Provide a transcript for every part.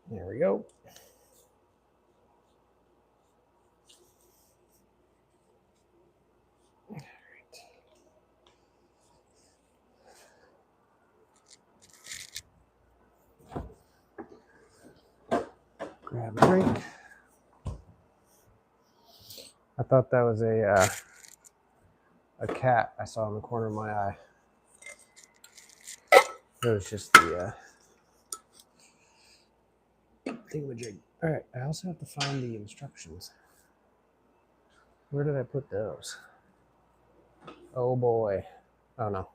There we go. Grab a drink. I thought that was a cat I saw in the corner of my eye. It was just the thingamajig. All right, I also have to find the instructions. Where did I put those? Oh boy. Oh no.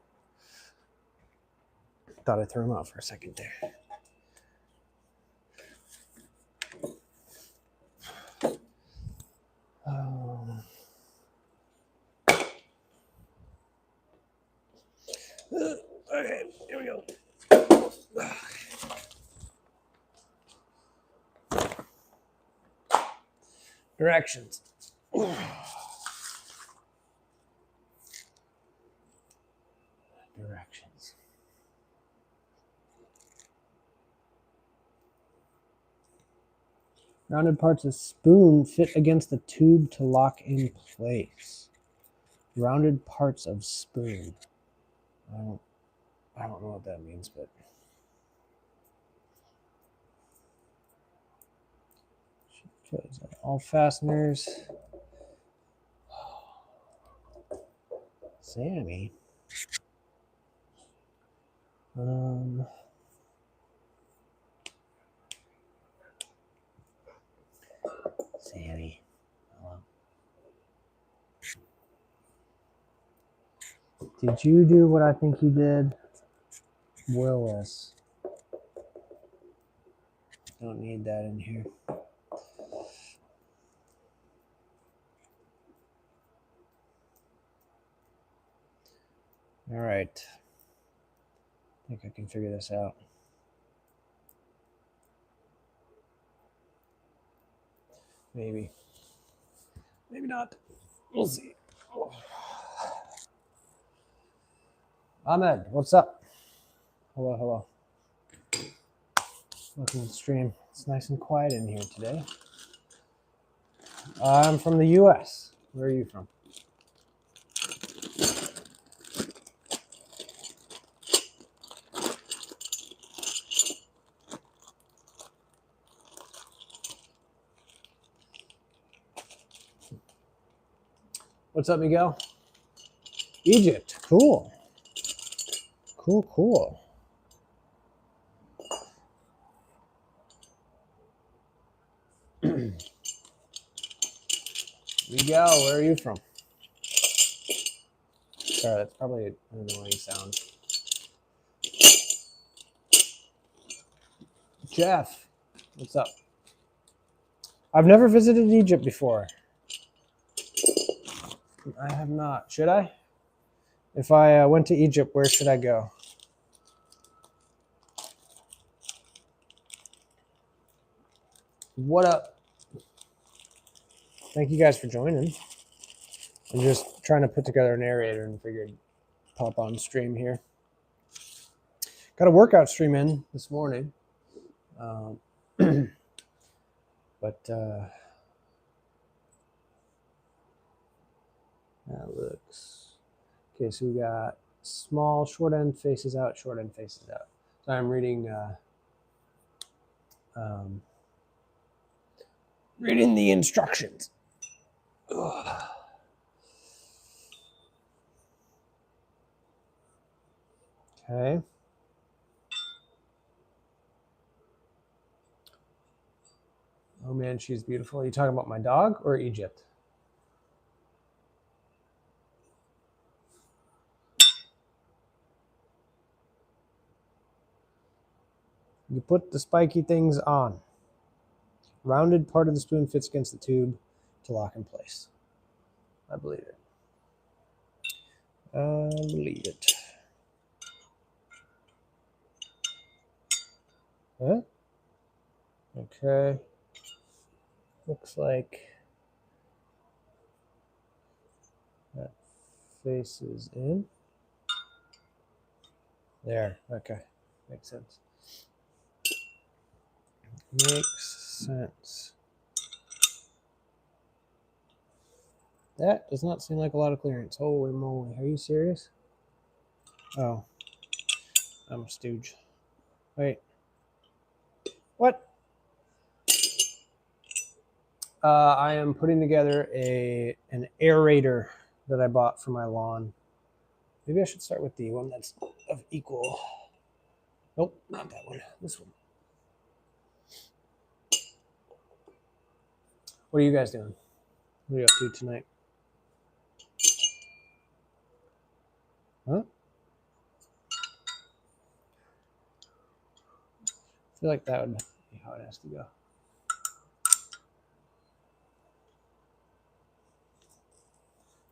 Thought I threw them out for a second there. Okay, here we go. Directions. Directions. Rounded parts of spoon fit against the tube to lock in place. Rounded parts of spoon. I don't know what that means, but all fasteners. Sammy. Sammy. Hello. Did you do what I think you did? Willis. Don't need that in here. All right. I think I can figure this out. Maybe. Maybe not. We'll see. Oh. Ahmed, what's up? Hello, hello. Welcome to the stream. It's nice and quiet in here today. I'm from the US. Where are you from? What's up, Miguel? Egypt. Cool. Cool, cool. Miguel, where are you from? Sorry, that's probably an annoying sound. Jeff, what's up? I've never visited Egypt before. I have not. Should I? If I went to Egypt, where should I go? What up? Thank you guys for joining. I'm just trying to put together a narrator and figured pop on stream here. Got a workout stream in this morning. But that looks okay. So we got small short end faces out, short end faces out. So I'm reading reading the instructions. Ugh. Okay. Oh man, she's beautiful. Are you talking about my dog or Egypt? You put the spiky things on. Rounded part of the spoon fits against the tube to lock in place. I believe it. I believe it. Huh? Okay. Looks like that faces in. There. Okay. Makes sense. Makes sense. That does not seem like a lot of clearance. Holy moly. Are you serious? Oh. I'm a stooge. Wait. What? I am putting together an aerator that I bought for my lawn. Maybe I should start with the one that's of equal. Nope, not that one. This one. What are you guys doing? What are you up to tonight? Huh? I feel like that would be how it has to go.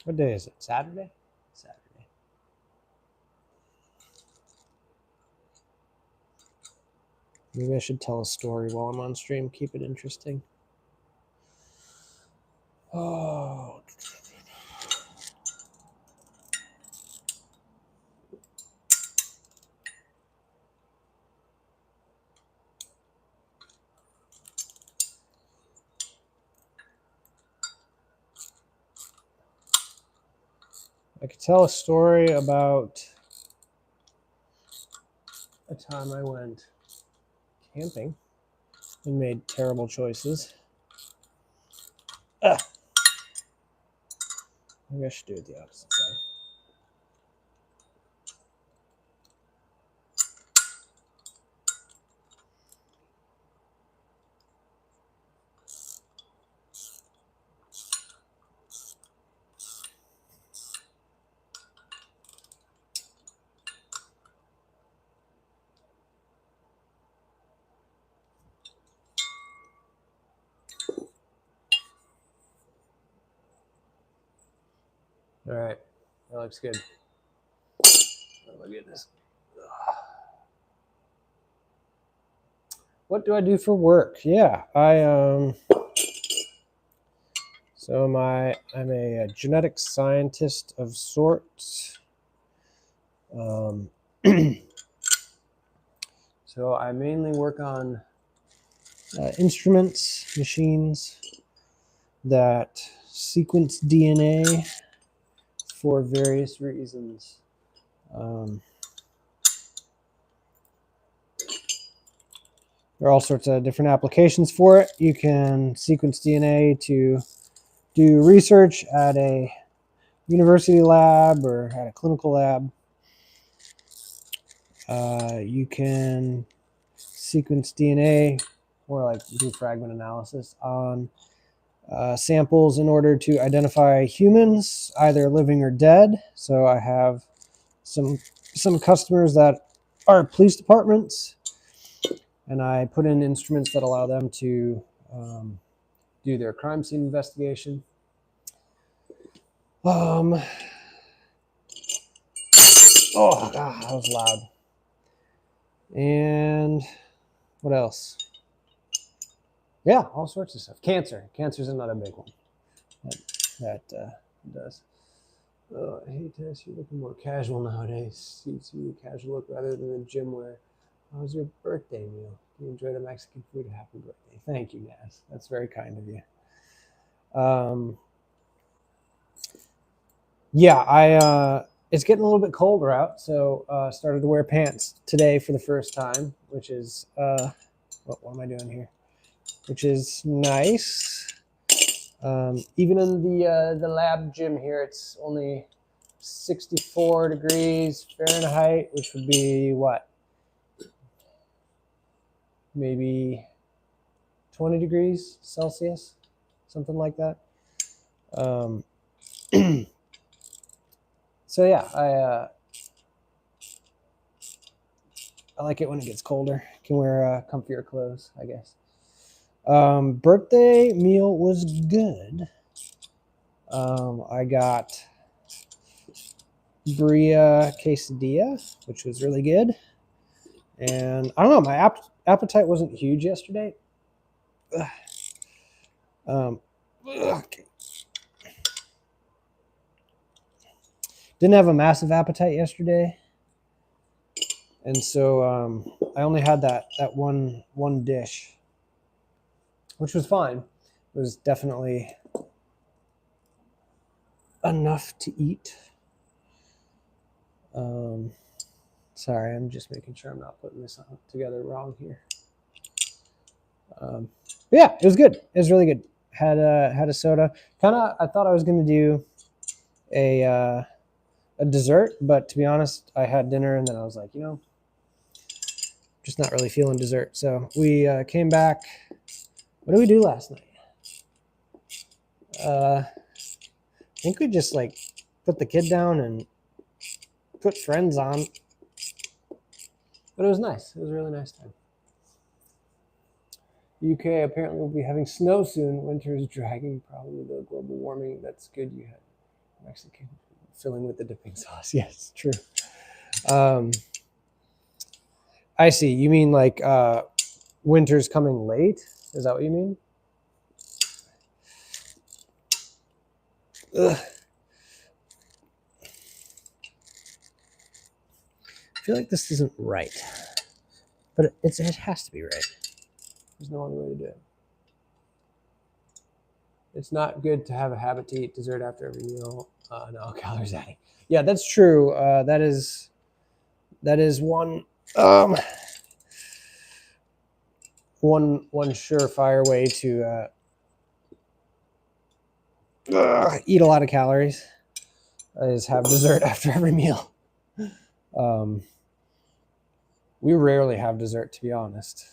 What day is it? Saturday? Saturday. Maybe I should tell a story while I'm on stream. Keep it interesting. Oh. I could tell a story about a time I went camping and made terrible choices. Maybe I should do it the opposite side. All right, that looks good. Oh my goodness. What do I do for work? Yeah, so I'm a genetic scientist of sorts. So I mainly work on instruments, machines that sequence DNA for various reasons. There are all sorts of different applications for it. You can sequence DNA to do research at a university lab or at a clinical lab. You can sequence DNA or like do fragment analysis on samples in order to identify humans, either living or dead. So I have some customers that are police departments, and I put in instruments that allow them to do their crime scene investigation. Oh God, that was loud. And what else? Yeah, all sorts of stuff. Cancer is another big one that does. I hate this. You're looking more casual nowadays. Suits you casual look rather than the gym wear. How was your birthday meal? You enjoy the Mexican food? Happy birthday. Thank you, Naz. That's very kind of you. Yeah, it's getting a little bit colder out, so started to wear pants today for the first time, which is what am I doing here? Which is nice. Even in the lab gym here, it's only 64 degrees Fahrenheit, which would be what? Maybe 20 degrees Celsius, something like that. So yeah, I like it when it gets colder. Can wear comfier clothes, I guess. Birthday meal was good. I got Bria quesadilla, which was really good. And I don't know, my appetite wasn't huge yesterday. Okay. Didn't have a massive appetite yesterday, and so I only had that one dish. which was fine. It was definitely enough to eat. Sorry, I'm just making sure I'm not putting this together wrong here. Yeah, it was good. It was really good. Had a soda. I thought I was going to do a dessert, but to be honest, I had dinner and then I was like, just not really feeling dessert. So we came back. What did we do last night? I think we just like put the kid down and put Friends on. But it was nice. It was a really nice time. UK apparently will be having snow soon. Winter is dragging, probably the global warming. That's good. You had Mexican filling with the dipping sauce. Yes, true. I see. You mean like winter's coming late? Is that what you mean? Ugh. I feel like this isn't right, but it has to be right. There's no other way to do it. It's not good to have a habit to eat dessert after every meal. No calories adding. Yeah, that's true. That is one one surefire way to eat a lot of calories is have dessert after every meal. We rarely have dessert, to be honest.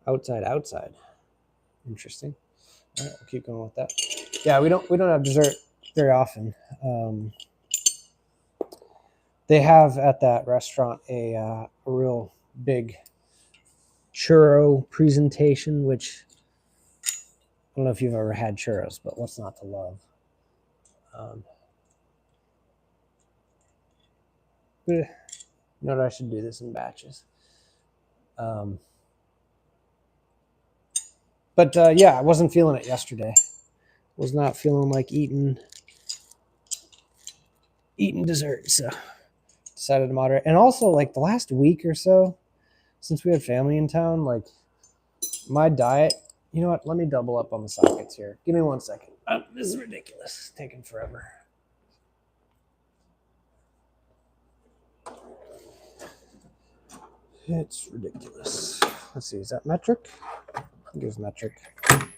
Outside. Interesting. All right, we'll keep going with that. Yeah, we don't have dessert very often. They have at that restaurant a real big churro presentation, which I don't know if you've ever had churros, but what's not to love? Note I should do this in batches. But yeah, I wasn't feeling it yesterday. Was not feeling like eating dessert, so decided to moderate. And also, like the last week or so, since we had family in town, like my diet. You know what? Let me double up on the sockets here. Give me 1 second. This is ridiculous. It's taking forever. It's ridiculous. Let's see. Is that metric? I think it was metric. And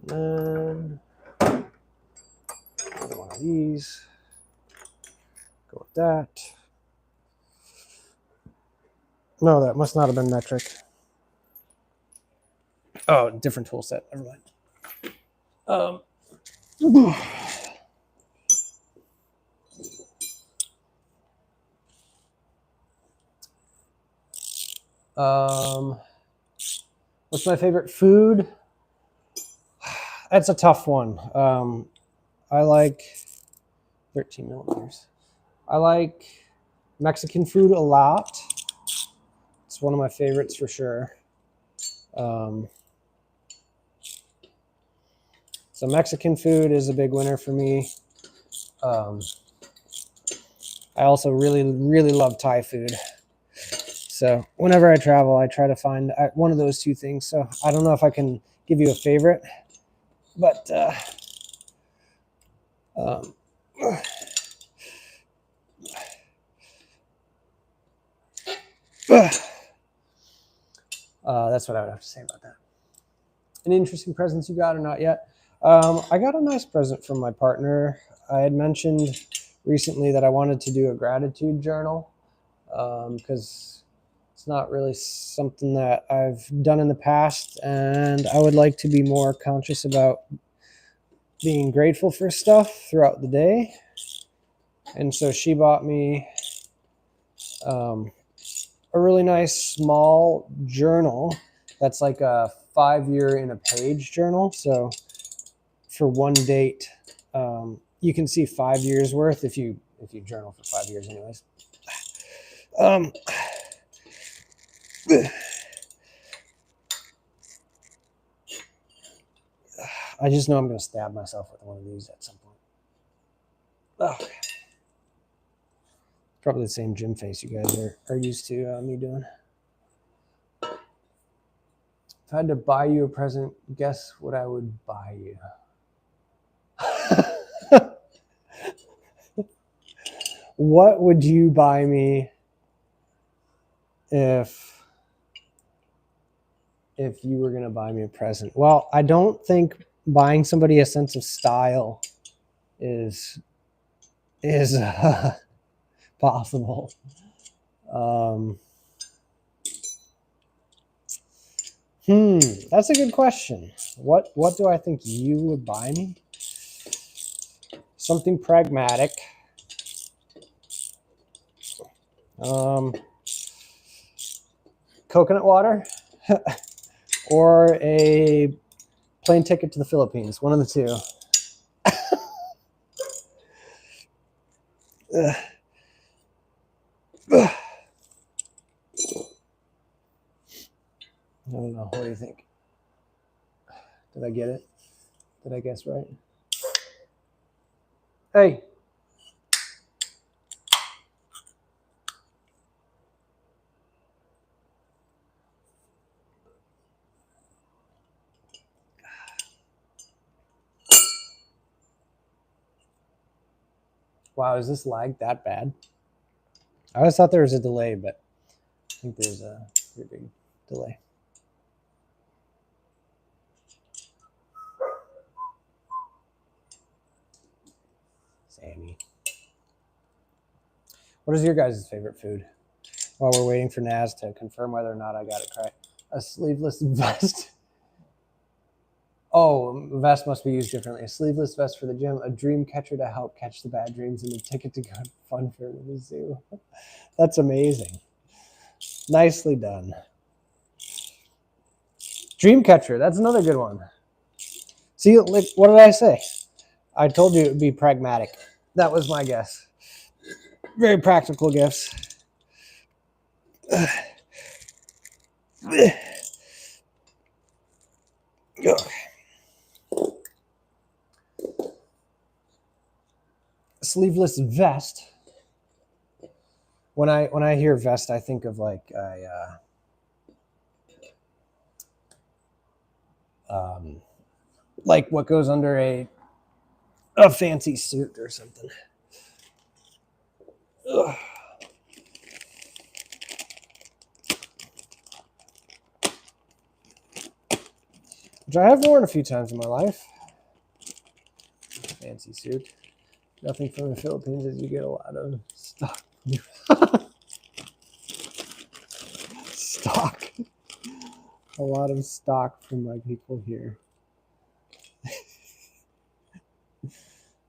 then another one of these. Go with that. No, that must not have been metric. Oh, different tool set. Never mind. What's my favorite food? That's a tough one. I like 13 millimeters. I like Mexican food a lot. It's one of my favorites for sure. So Mexican food is a big winner for me. I also really, really love Thai food. So whenever I travel, I try to find one of those two things. So I don't know if I can give you a favorite, but that's what I would have to say about that. Any interesting presents you got or not yet? I got a nice present from my partner. I had mentioned recently that I wanted to do a gratitude journal because it's not really something that I've done in the past, and I would like to be more conscious about being grateful for stuff throughout the day. And so she bought me a really nice small journal that's like a 5-year in a page journal. So for one date, you can see 5 years worth if you journal for 5 years anyways. I just know I'm going to stab myself with one of these at some point. Oh. Probably the same gym face you guys are used to me doing. If I had to buy you a present, guess what I would buy you? What would you buy me if you were going to buy me a present? Well, I don't think buying somebody a sense of style is possible. That's a good question. What do I think you would buy me? Something pragmatic. Coconut water or a plane ticket to the Philippines. One of the two. I don't know. What do you think? Did I get it? Did I guess right? Hey. Wow, is this lag that bad? I always thought there was a delay, but I think there's a pretty big delay. Sammy. What is your guys' favorite food? While we're waiting for Naz to confirm whether or not I got it correct. A sleeveless vest. Oh, vest must be used differently. A sleeveless vest for the gym, a dream catcher to help catch the bad dreams, and a ticket to go to fun fair to the zoo. That's amazing. Nicely done. Dream catcher, that's another good one. See, like, what did I say? I told you it would be pragmatic. That was my guess. Very practical gifts. Sleeveless vest. When I hear vest, I think of like like what goes under a fancy suit or something. Ugh. Which I have worn a few times in my life. Fancy suit. Nothing from the Philippines as you get a lot of stock. Stock. A lot of stock from my people here.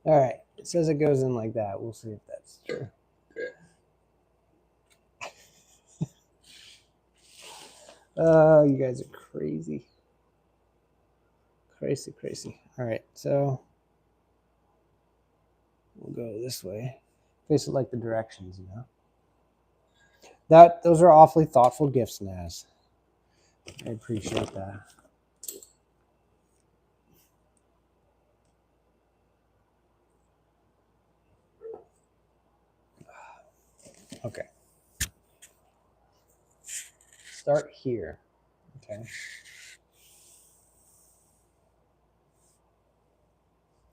All right. It says it goes in like that. We'll see if that's true. Oh, you guys are crazy. Crazy. All right. So we'll go this way. Face it like the directions, you know. Those are awfully thoughtful gifts, Naz. I appreciate that. Okay. Start here. Okay.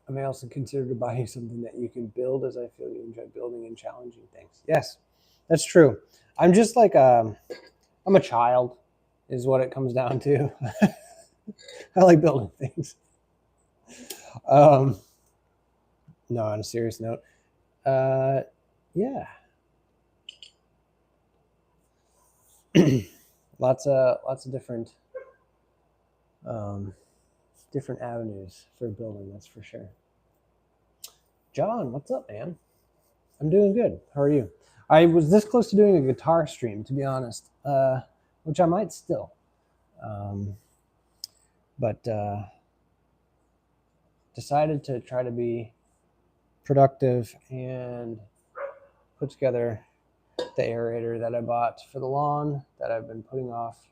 I may also consider to buy you something that you can build, as I feel you enjoy building and challenging things. Yes, that's true. I'm just like I'm a child, is what it comes down to. I like building things. No, on a serious note, yeah. lots of different different avenues for building, that's for sure. John, what's up, man? I'm doing good. How are you? I was this close to doing a guitar stream, to be honest, which I might still. But decided to try to be productive and put together the aerator that I bought for the lawn that I've been putting off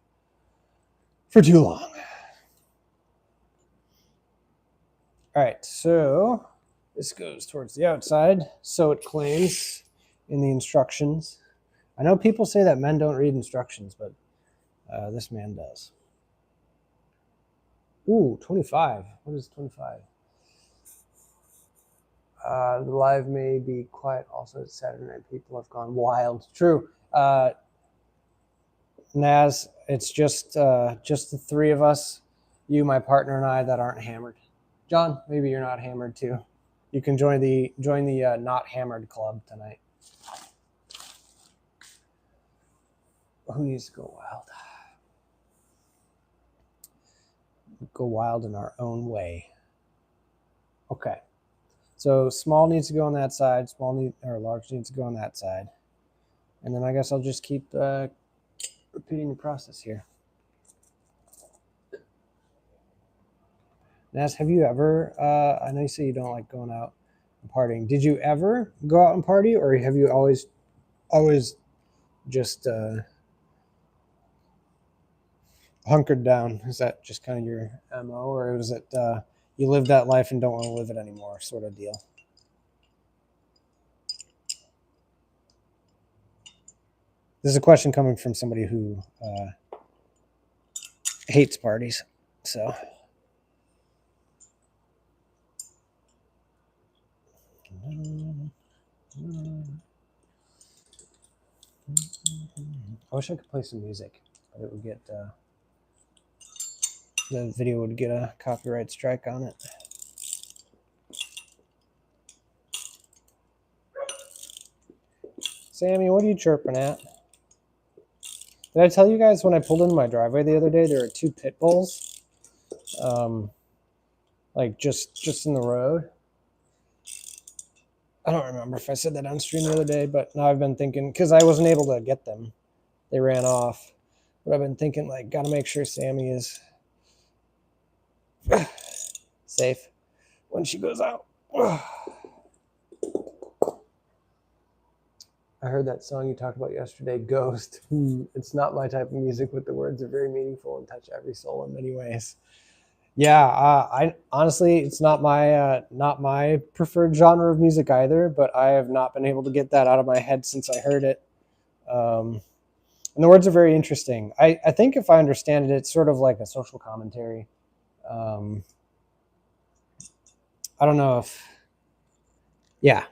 for too long. All right, so this goes towards the outside, so it claims in the instructions. I know people say that men don't read instructions, but this man does. Ooh, 25. What is 25? The live may be quiet. Also, it's Saturday night. People have gone wild. True. Naz, it's just the three of us, you, my partner, and I that aren't hammered. John, maybe you're not hammered too. You can join the not hammered club tonight. Who needs to go wild? Go wild in our own way. Okay. So small needs to go on that side. Large needs to go on that side. And then I guess I'll just keep repeating the process here. Naz, have you ever, I know you say you don't like going out and partying. Did you ever go out and party, or have you always just hunkered down? Is that just kind of your MO, or is it you live that life and don't want to live it anymore sort of deal? This is a question coming from somebody who hates parties. So I wish I could play some music, but it would get the video would get a copyright strike on it. Sammy, what are you chirping at? Did I tell you guys when I pulled into my driveway the other day, there were 2 pit bulls, like just in the road? I don't remember if I said that on stream the other day, but now I've been thinking, because I wasn't able to get them. They ran off. But I've been thinking, like, got to make sure Sammy is safe when she goes out. I heard that song you talked about yesterday, Ghost. It's not my type of music, but the words are very meaningful and touch every soul in many ways. Yeah, I honestly, it's not my preferred genre of music either, but I have not been able to get that out of my head since I heard it. And the words are very interesting. I think if I understand it, it's sort of like a social commentary. I don't know if, yeah.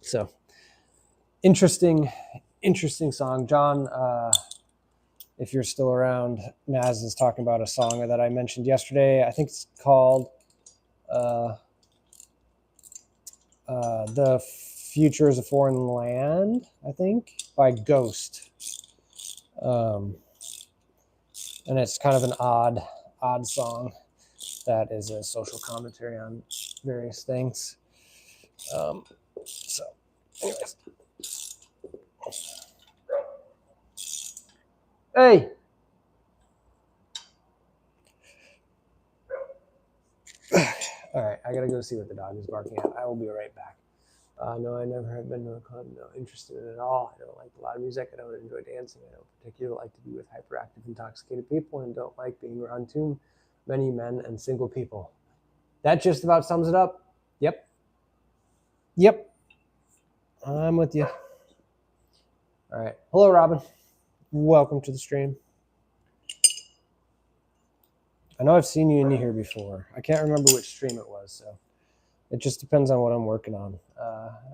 So interesting song. John, if you're still around, Naz is talking about a song that I mentioned yesterday. I think it's called The Future is a Foreign Land, I think, by Ghost. And it's kind of an odd song that is a social commentary on various things. So anyways. Hey! All right, I gotta go see what the dog is barking at. I will be right back. No, I never have been to a club. No interest in it at all. I don't like a lot of music. I don't enjoy dancing. I don't particularly like to be with hyperactive, intoxicated people, and don't like being around too many men and single people. That just about sums it up. Yep. I'm with you. All right. Hello, Robin. Welcome to the stream. I know I've seen you in here before. I can't remember which stream it was, so it just depends on what I'm working on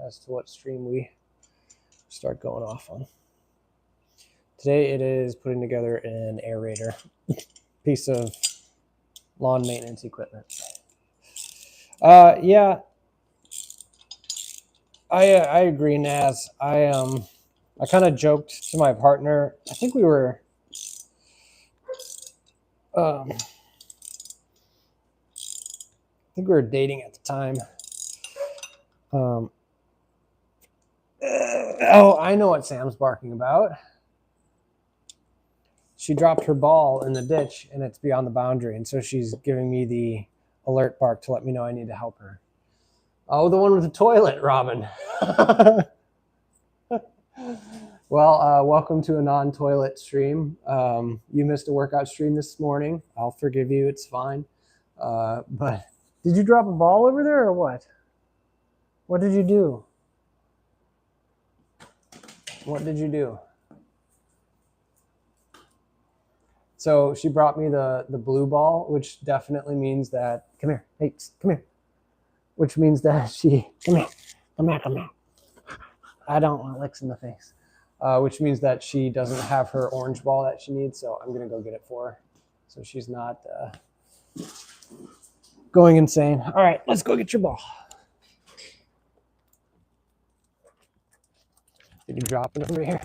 as to what stream we start going off on. Today it is putting together an aerator, piece of lawn maintenance equipment. Yeah, I agree, Naz. I kind of joked to my partner. I think we were dating at the time. Oh, I know what Sam's barking about. She dropped her ball in the ditch and it's beyond the boundary, and so she's giving me the alert bark to let me know I need to help her. Oh, the one with the toilet, Robin. Well, welcome to a non-toilet stream. You missed a workout stream this morning. I'll forgive you. It's fine. But did you drop a ball over there or what? What did you do? What did you do? So she brought me the blue ball, which definitely means that, come here, hey, come here. Which means that she, come here. I don't want licks in the face. Which means that she doesn't have her orange ball that she needs, so I'm gonna go get it for her. So she's not going insane. All right, let's go get your ball. Did you drop it over here?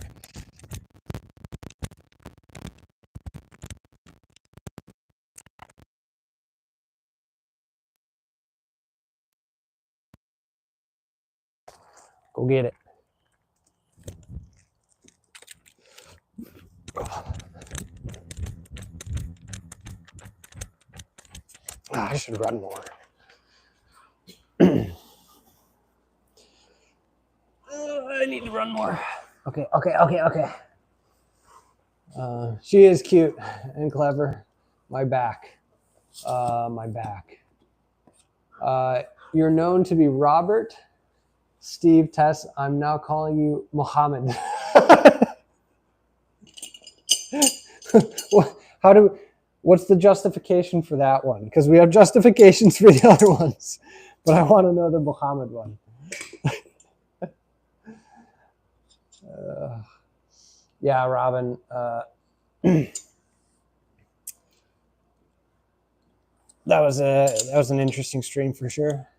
Go get it. I should run more. I need to run more. Okay. She is cute and clever. My back. You're known to be Robert, Steve, Tess. I'm now calling you Mohammed. What's the justification for that one? Because we have justifications for the other ones, but I want to know the Muhammad one. Yeah, Robin. That was an interesting stream for sure.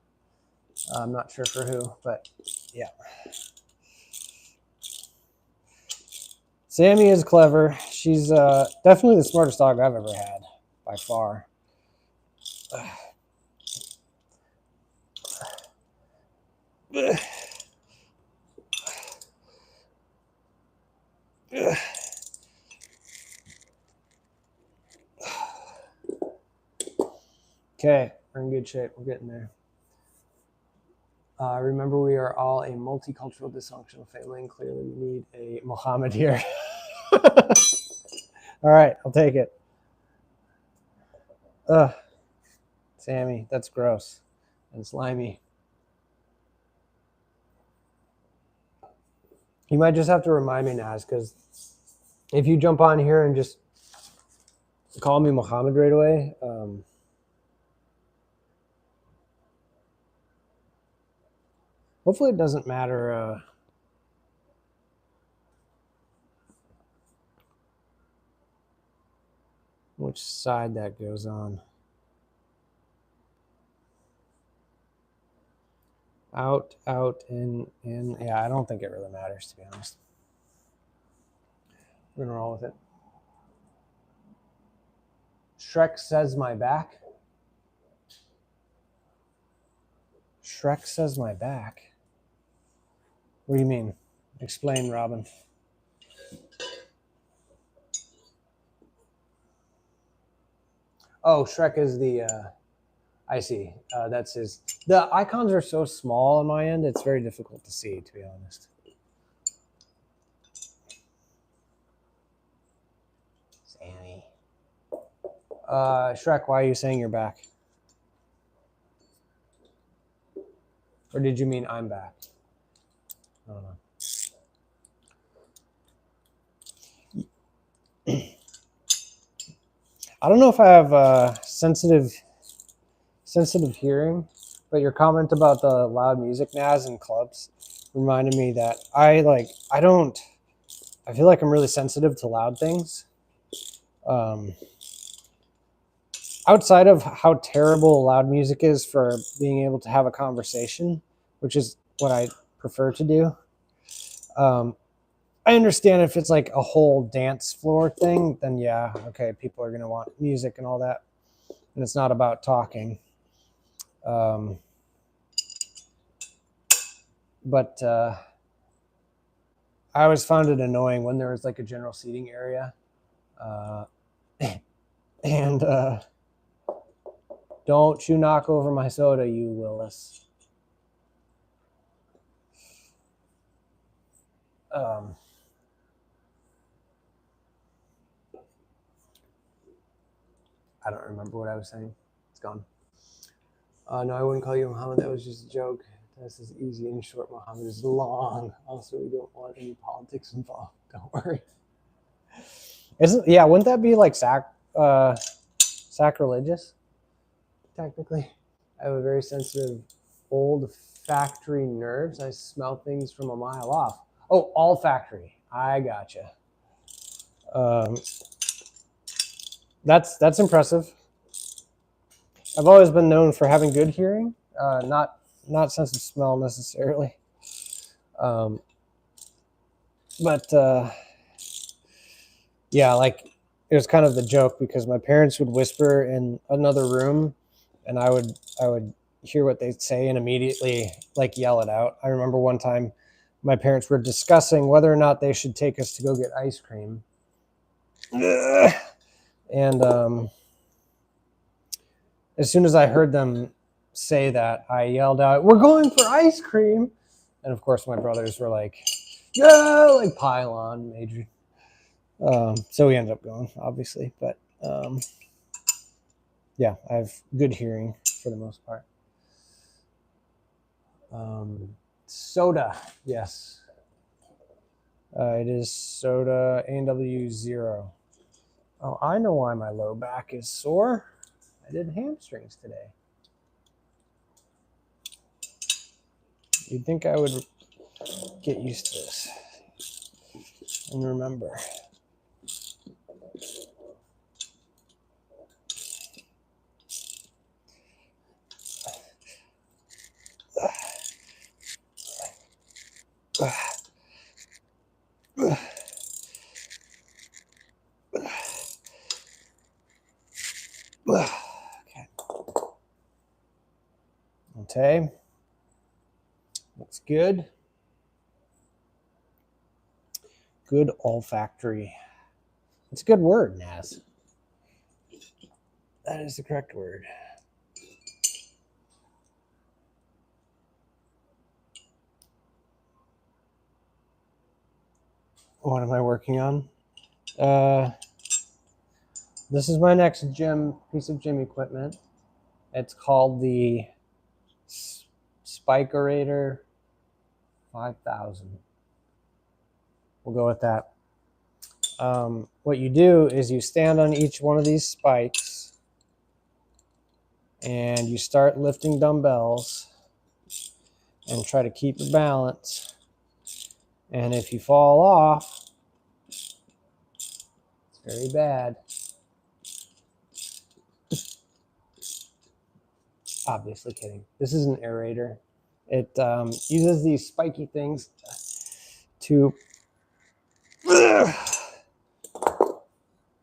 I'm not sure for who, but yeah. Sammy is clever. She's definitely the smartest dog I've ever had, by far. Okay, we're in good shape. We're getting there. Remember, we are all a multicultural, dysfunctional family, and clearly we need a Muhammad here. All right, I'll take it. Ugh, Sammy, that's gross and slimy. You might just have to remind me, Naz, because if you jump on here and just call me Muhammad right away, hopefully it doesn't matter which side that goes on. Out, in. Yeah, I don't think it really matters, to be honest. We're gonna roll with it. Shrek says my back. Shrek says my back. What do you mean? Explain, Robin. Oh, Shrek is the, I see. That's his. The icons are so small on my end, it's very difficult to see, to be honest. Sammy. Shrek, why are you saying you're back? Or did you mean I'm back? I don't know. I don't know if I have sensitive hearing, but your comment about the loud music, Naz, in clubs reminded me that I feel like I'm really sensitive to loud things. Outside of how terrible loud music is for being able to have a conversation, which is what I prefer to do. I understand if it's like a whole dance floor thing, then yeah, okay, people are going to want music and all that. And it's not about talking. But I always found it annoying when there was like a general seating area. And don't you knock over my soda, you Willis. I don't remember what I was saying. It's gone. No, I wouldn't call you Muhammad. That was just a joke. This is easy and short. Muhammad is long. Also, we don't want any politics involved. Don't worry. Isn't, yeah, wouldn't that be like sacrilegious? Technically, I have a very sensitive olfactory nerves. I smell things from a mile off. Oh, olfactory. I gotcha. Um, that's impressive. I've always been known for having good hearing, not sense of smell necessarily. Um, but yeah, like it was kind of the joke because my parents would whisper in another room, and I would hear what they'd say and immediately like yell it out. I remember one time my parents were discussing whether or not they should take us to go get ice cream, and as soon as I heard them say that, I yelled out, "We're going for ice cream!" And of course, my brothers were like, "Yeah!" Like pile on, major. So we ended up going, obviously, but yeah, I have good hearing for the most part. Soda, yes. It is soda AW0. Oh, I know why my low back is sore. I did hamstrings today. You'd think I would get used to this and remember. Okay. Looks good. Good olfactory. It's a good word, Naz. That is the correct word. What am I working on? This is my next piece of gym equipment. It's called the Spikerator 5000. We'll go with that. What you do is you stand on each one of these spikes and you start lifting dumbbells and try to keep your balance. And if you fall off, it's very bad. Obviously kidding. This is an aerator. It uses these spiky things to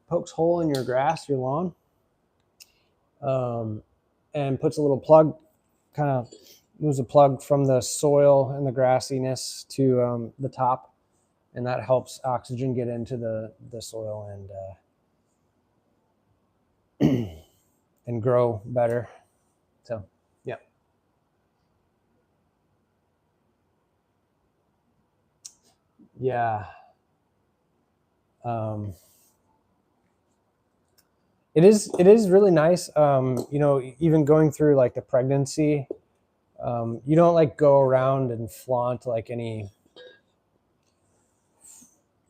pokes hole in your grass, your lawn, and puts a little plug, kind of moves a plug from the soil and the grassiness to the top, and that helps oxygen get into the soil and and grow better. So yeah. Yeah. It is really nice. Even going through like the pregnancy, you don't like go around and flaunt like any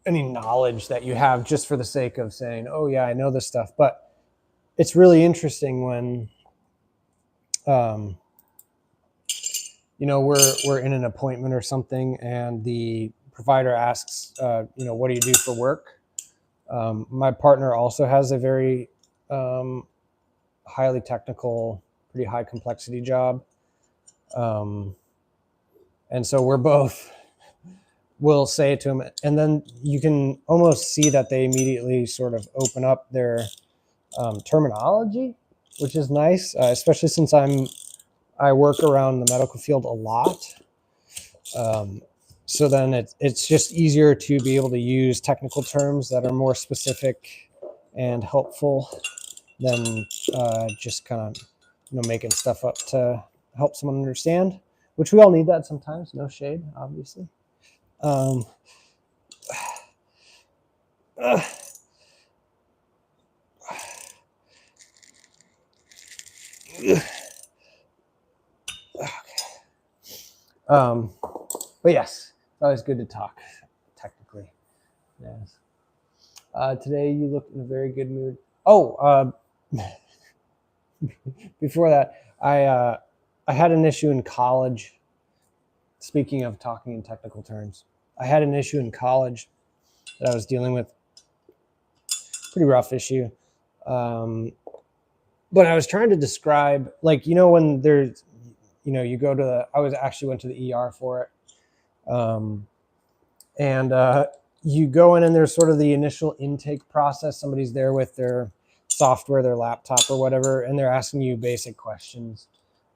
knowledge that you have just for the sake of saying, oh yeah, I know this stuff. But it's really interesting when we're in an appointment or something and the provider asks, what do you do for work? My partner also has a very highly technical, pretty high complexity job. And so we're both will say it to them, and then you can almost see that they immediately sort of open up their terminology, which is nice, especially since I work around the medical field a lot. So then it's just easier to be able to use technical terms that are more specific and helpful than just kind of making stuff up to help someone understand, which we all need that sometimes. No shade, obviously. But yes, it's always good to talk technically. Yes. Today you look in a very good mood. Oh, before that, I had an issue in college. Speaking of talking in technical terms, I had an issue in college that I was dealing with. Pretty rough issue. But I was trying to describe, like, when there's, you go to I actually went to the ER for it. And you go in and there's sort of the initial intake process. Somebody's there with their software, their laptop or whatever, and they're asking you basic questions,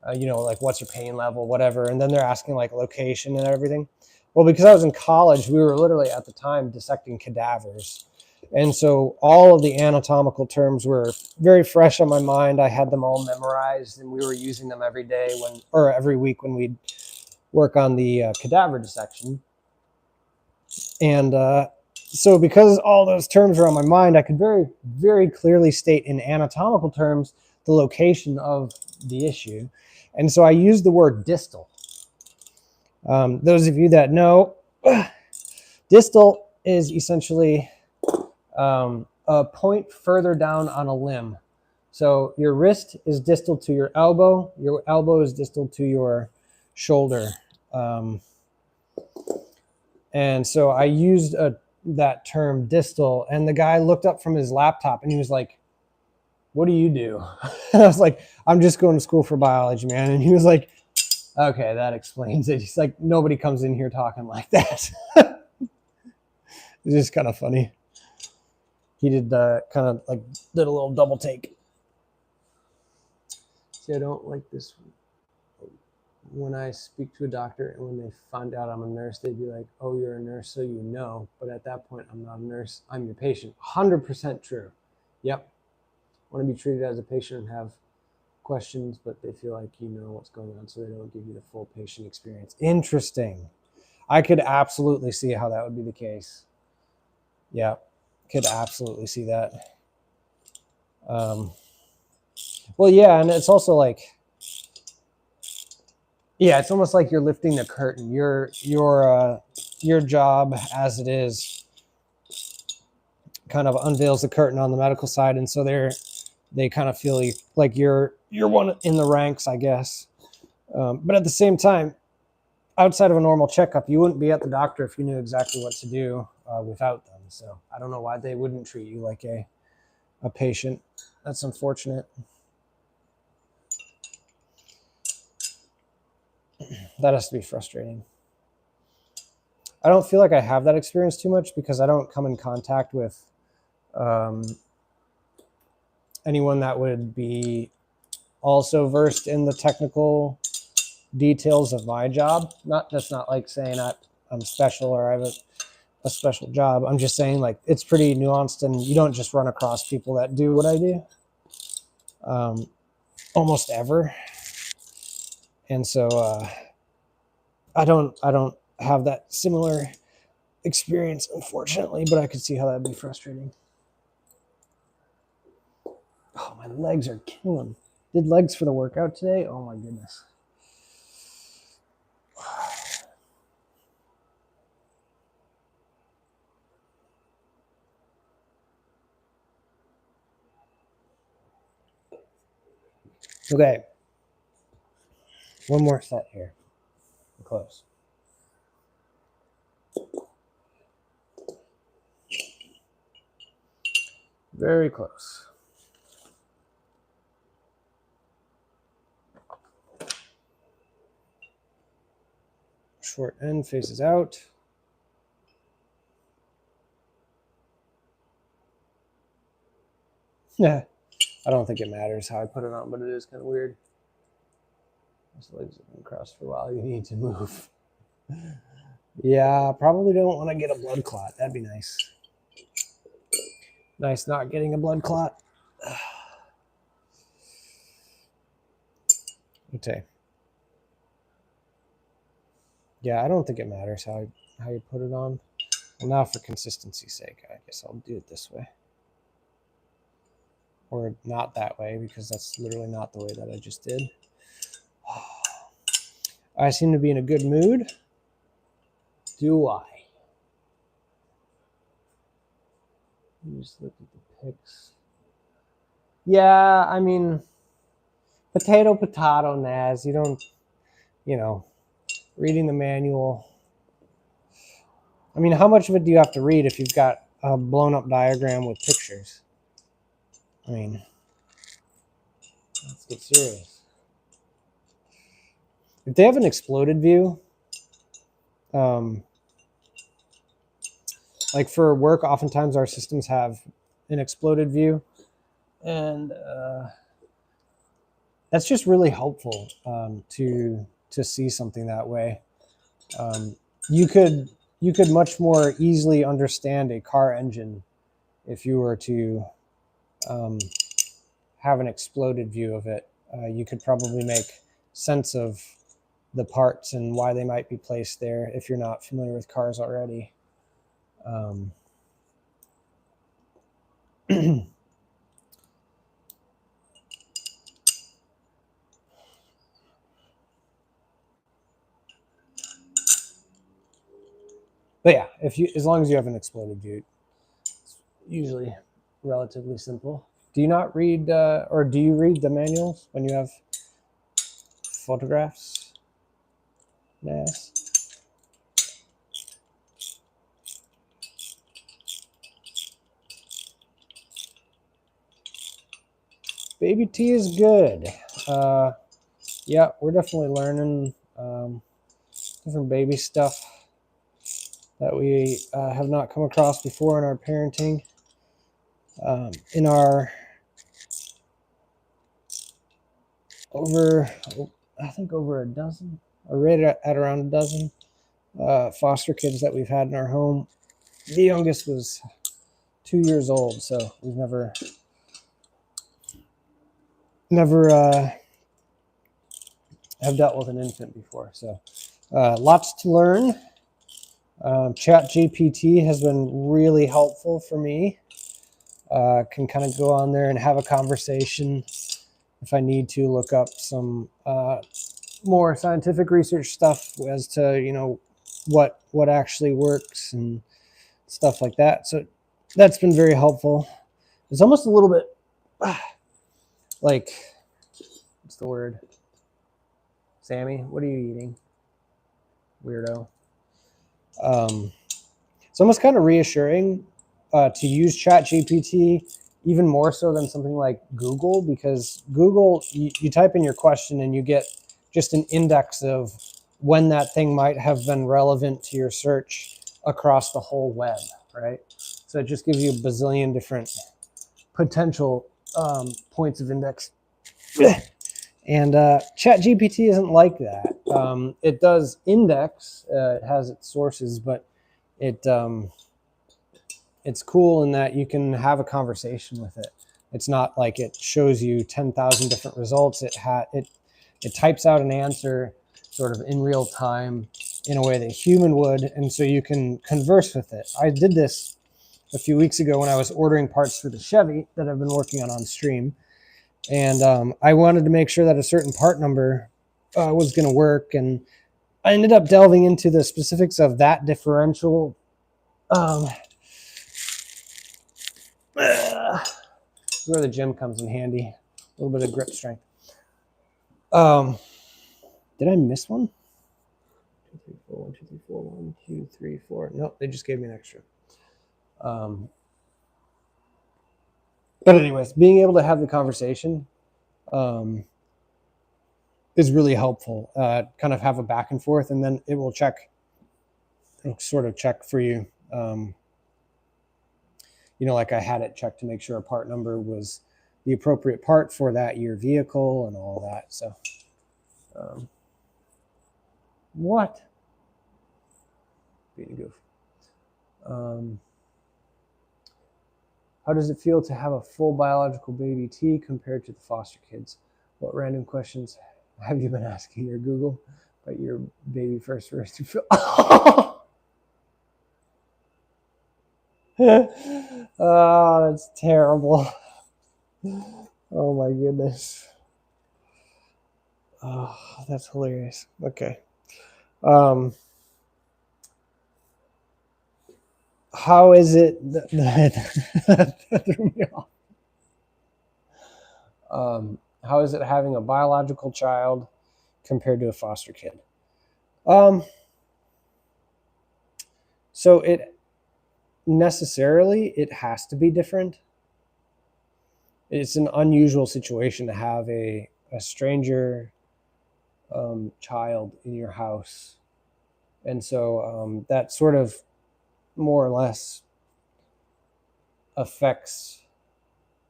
like what's your pain level, whatever. And then they're asking like location and everything. Well, because I was in college, we were literally at the time dissecting cadavers. And so all of the anatomical terms were very fresh on my mind. I had them all memorized and we were using them every day or every week when we'd work on the cadaver dissection. And so because all those terms are on my mind, I could very, very clearly state in anatomical terms the location of the issue. And so I used the word distal. Those of you that know, distal is essentially a point further down on a limb. So your wrist is distal to your elbow is distal to your shoulder. And so I used that term distal, and the guy looked up from his laptop and he was like, "What do you do?" And I was like, "I'm just going to school for biology, man." And he was like, "Okay, that explains it." He's like, "Nobody comes in here talking like that." It's just kind of funny. He did did a little double take. See, I don't like this one. When I speak to a doctor and when they find out I'm a nurse, they'd be like, "Oh, you're a nurse, so you know." But at that point, I'm not a nurse. I'm your patient. 100% true. Yep. I want to be treated as a patient and have questions, but they feel like you know what's going on, so they don't give you the full patient experience. Interesting. I could absolutely see how that would be the case. Yeah, could absolutely see that. Well, yeah, and it's also like, yeah, it's almost like you're lifting the curtain. Your job as it is kind of unveils the curtain on the medical side, and so they kind of feel like you're one in the ranks, I guess. But at the same time, outside of a normal checkup, you wouldn't be at the doctor if you knew exactly what to do without them. So I don't know why they wouldn't treat you like a patient. That's unfortunate. That has to be frustrating. I don't feel like I have that experience too much because I don't come in contact with anyone that would be also versed in the technical details of my job. That's not like saying I'm special or I have a special job. I'm just saying like it's pretty nuanced and you don't just run across people that do what I do almost ever. And so I don't have that similar experience, unfortunately, but I could see how that'd be frustrating. Oh, my legs are killing. Did legs for the workout today? Oh my goodness. Okay. One more set here. We're close. Very close. Short end faces out. Yeah. I don't think it matters how I put it on, but it is kind of weird. Those legs have been crossed for a while. You need to move. Yeah, probably don't want to get a blood clot. That'd be nice. Nice not getting a blood clot. Okay. Yeah, I don't think it matters how you put it on. Well, now for consistency's sake, I guess I'll do it this way. Or not that way, because that's literally not the way that I just did. I seem to be in a good mood. Do I? You just look at the pics. Yeah, I mean, potato, Naz. You don't, reading the manual. I mean, how much of it do you have to read if you've got a blown up diagram with pictures? I mean, let's get serious. If they have an exploded view, like for work, oftentimes our systems have an exploded view, and that's just really helpful to see something that way. You could much more easily understand a car engine if you were to have an exploded view of it. You could probably make sense of the parts and why they might be placed there if you're not familiar with cars already. But yeah, as long as you have an exploded view, it's usually relatively simple. Do you not read, or do you read the manuals when you have photographs? Yes. Baby T is good. Yeah, we're definitely learning different baby stuff that we have not come across before in our parenting. In our over a dozen, or right at around a dozen foster kids that we've had in our home, the youngest was 2 years old, so we've never have dealt with an infant before. So lots to learn. ChatGPT has been really helpful for me. Can kind of go on there and have a conversation if I need to look up some more scientific research stuff as to what actually works and stuff like that. So that's been very helpful. It's almost a little bit like, what's the word? Sammy, what are you eating? Weirdo. It's almost kind of reassuring to use ChatGPT even more so than something like Google, because Google, you type in your question and you get just an index of when that thing might have been relevant to your search across the whole web, right? So it just gives you a bazillion different potential points of index. And ChatGPT isn't like that. It does index, it has its sources, but it's cool in that you can have a conversation with it. It's not like it shows you 10,000 different results. It types out an answer sort of in real time in a way that a human would, and so you can converse with it. I did this a few weeks ago when I was ordering parts for the Chevy that I've been working on stream, and I wanted to make sure that a certain part number was going to work, and I ended up delving into the specifics of that differential. Where the gym comes in handy. A little bit of grip strength. Did I miss one? 2, 3, 4, 1, 2, 3, 4, 1, 2, 3, 4. Nope, they just gave me an extra. But anyways, being able to have the conversation is really helpful. Kind of have a back and forth, and then it will sort of check for you. Like I had it check to make sure a part number was the appropriate part for that year vehicle and all that. So, what? Being a goof. How does it feel to have a full biological baby T compared to the foster kids? What random questions have you been asking your Google about your baby first to feel? Oh, that's terrible. Oh my goodness. Oh, that's hilarious. Okay. how is it that threw me off? How is it having a biological child compared to a foster kid? So it has to be different. It's an unusual situation to have a stranger child in your house. And so that sort of more or less affects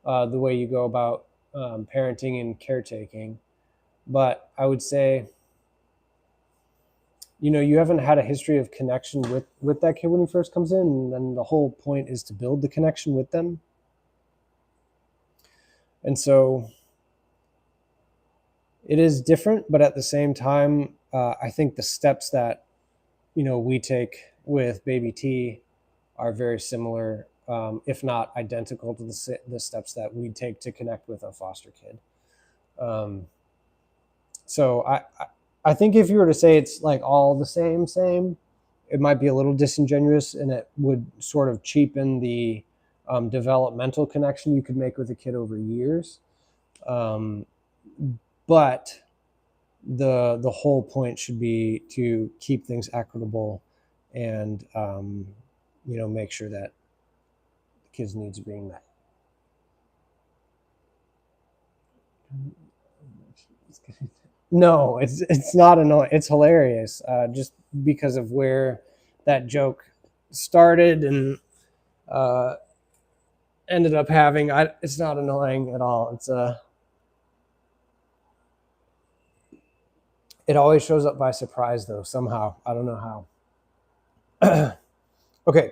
the way you go about parenting and caretaking. But I would say, you haven't had a history of connection with that kid when he first comes in, and then the whole point is to build the connection with them. And so it is different, but at the same time, I think the steps that we take with baby T are very similar, if not identical, to the steps that we take to connect with a foster kid. So I think if you were to say it's like all the same, it might be a little disingenuous, and it would sort of cheapen the developmental connection you could make with a kid over years. But the whole point should be to keep things equitable and make sure that the kids' needs are being met. No, it's not annoying. It's hilarious, just because of where that joke started and ended up having. It's not annoying at all. It always shows up by surprise, though, somehow. I don't know how. Okay,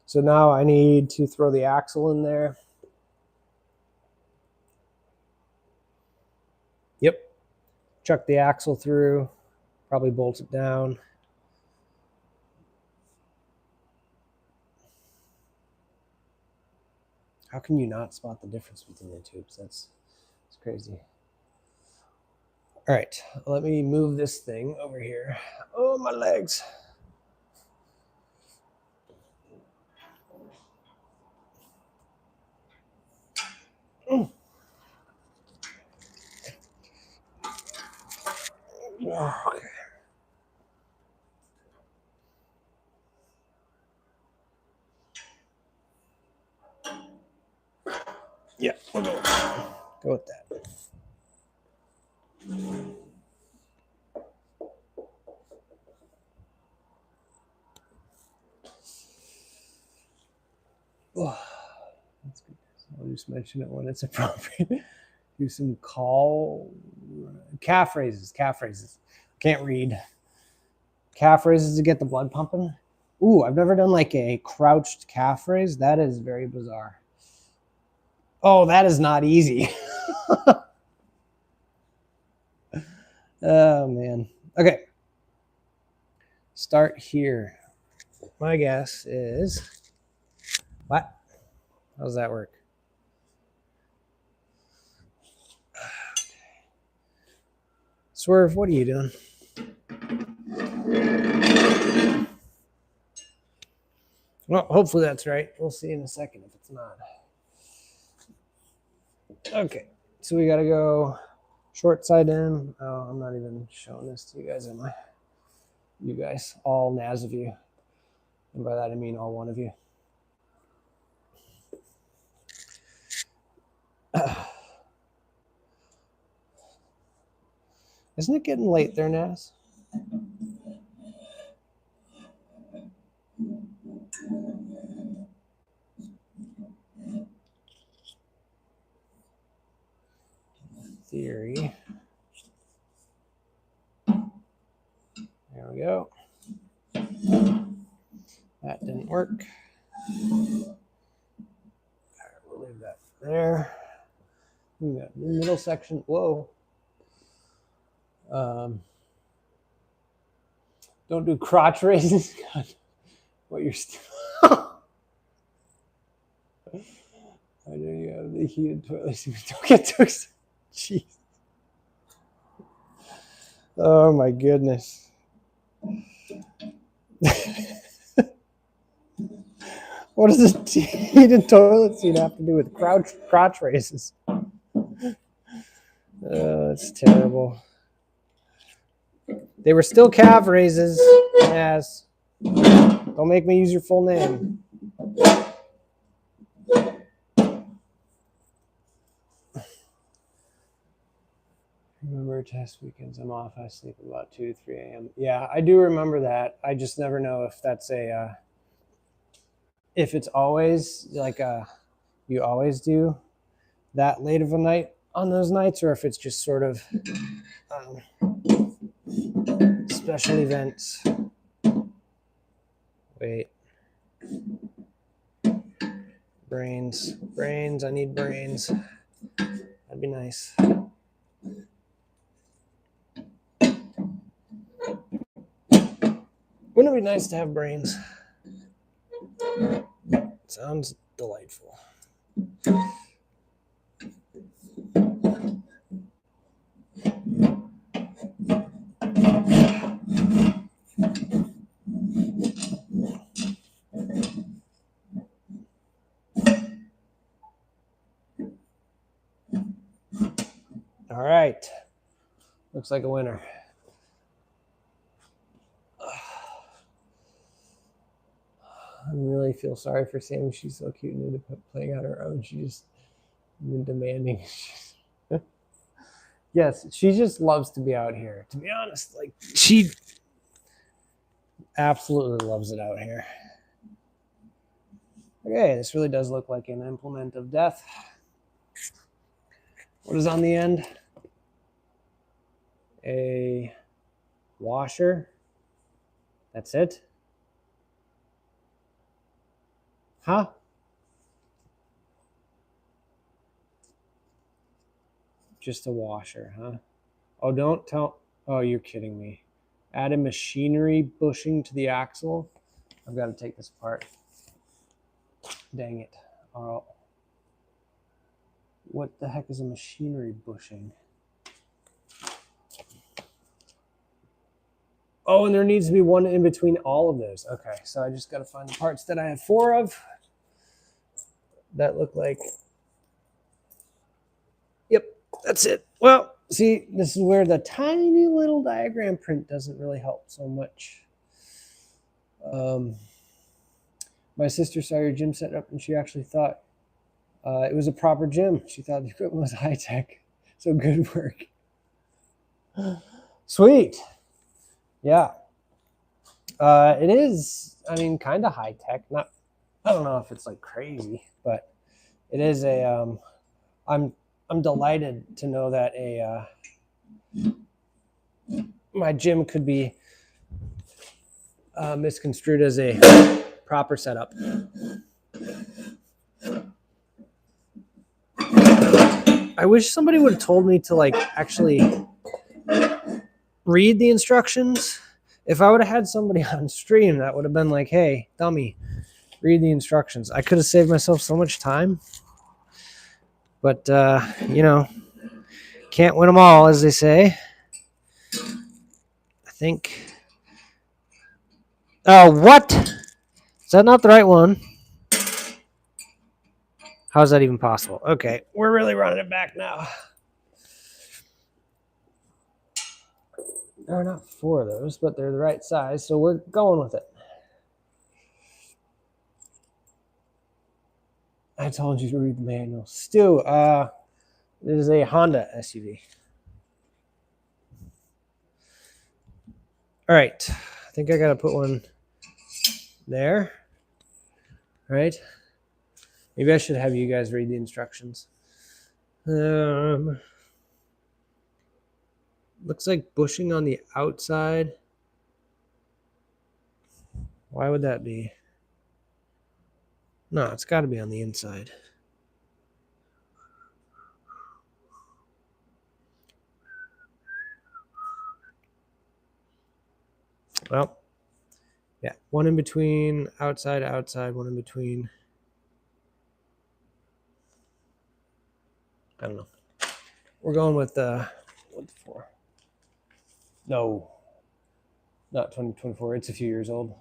so now I need to throw the axle in there. Yep. Chuck the axle through, probably bolt it down. How can you not spot the difference between the tubes? That's crazy. All right, let me move this thing over here. Oh, my legs. Okay. Yeah, we'll go with that. Oh, that's good. I'll just mention it when it's appropriate. Do some calf raises. Can't read. Calf raises to get the blood pumping. Ooh, I've never done like a crouched calf raise. That is very bizarre. Oh, that is not easy. Oh, man. Okay. Start here. My guess is... What? How does that work? Swerve, what are you doing? Well, hopefully that's right. We'll see in a second if it's not. Okay, so we got to go short side in. Oh, I'm not even showing this to you guys, am I? You guys, all NAS of you. And by that I mean all one of you. Isn't it getting late there, Naz? Theory. There we go. That didn't work. All right, we'll leave that there. We got the middle section. Whoa. Don't do crotch raises. God, what you're still. I know you have the heated toilet seat. Don't get too excited. Jeez. Oh my goodness. What does a heated toilet seat have to do with crotch raises? It's terrible. They were still calf raises. Yes. Don't make me use your full name. Remember test weekends I'm off. I sleep about 2 to 3 a.m. Yeah, I do remember that. I just never know if that's if it's always like you always do that late of a night on those nights, or if it's just sort of special events. Wait. Brains. I need brains. That'd be nice. Wouldn't it be nice to have brains? Sounds delightful. All right. Looks like a winner. I really feel sorry for Sammy. She's so cute and into playing on her own. She's been demanding. Yes, she just loves to be out here. To be honest, like she absolutely loves it out here. Okay, this really does look like an implement of death. What is on the end? A washer. That's it? Huh? Just a washer, huh? Oh, don't tell. Oh, you're kidding me. Add a machinery bushing to the axle. I've got to take this apart. Dang it. Oh. What the heck is a machinery bushing? Oh, and there needs to be one in between all of those. Okay, so I just got to find the parts that I have 4 of that look like. Yep, that's it. Well, see, this is where the tiny little diagram print doesn't really help so much. My sister saw your gym set up and she actually thought it was a proper gym. She thought the equipment was high tech. So good work. Sweet. Yeah. It is, I mean, kind of high tech. Not, I don't know if it's like crazy, but it is a, I'm delighted to know that my gym could be misconstrued as a proper setup. I wish somebody would have told me to like actually read the instructions. If I would have had somebody on stream that would have been like, hey, dummy, read the instructions. I could have saved myself so much time. But, you know, can't win them all, as they say. I think. Oh, what? Is that not the right one? How is that even possible? Okay, we're really running it back now. There are not 4 of those, but they're the right size, so we're going with it. I told you to read the manual. Stu, it is a Honda SUV. All right, I think I got to put one there. All right. Maybe I should have you guys read the instructions. Looks like bushing on the outside. Why would that be? No, it's got to be on the inside. Well, yeah, one in between, outside, one in between. I don't know. We're going with what for? No, not 2024. It's a few years old.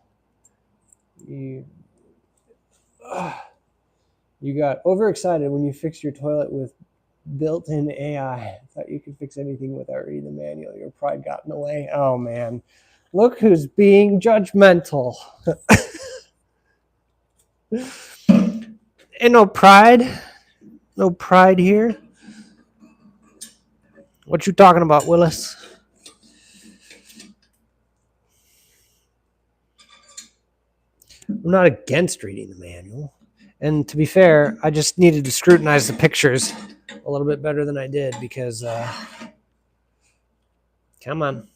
You got overexcited when you fixed your toilet with built-in AI. Thought you could fix anything without reading the manual. Your pride got in the way. Oh man, look who's being judgmental. Ain't no pride. No pride here. What you talking about, Willis? I'm not against reading the manual. And to be fair, I just needed to scrutinize the pictures a little bit better than I did because, come on.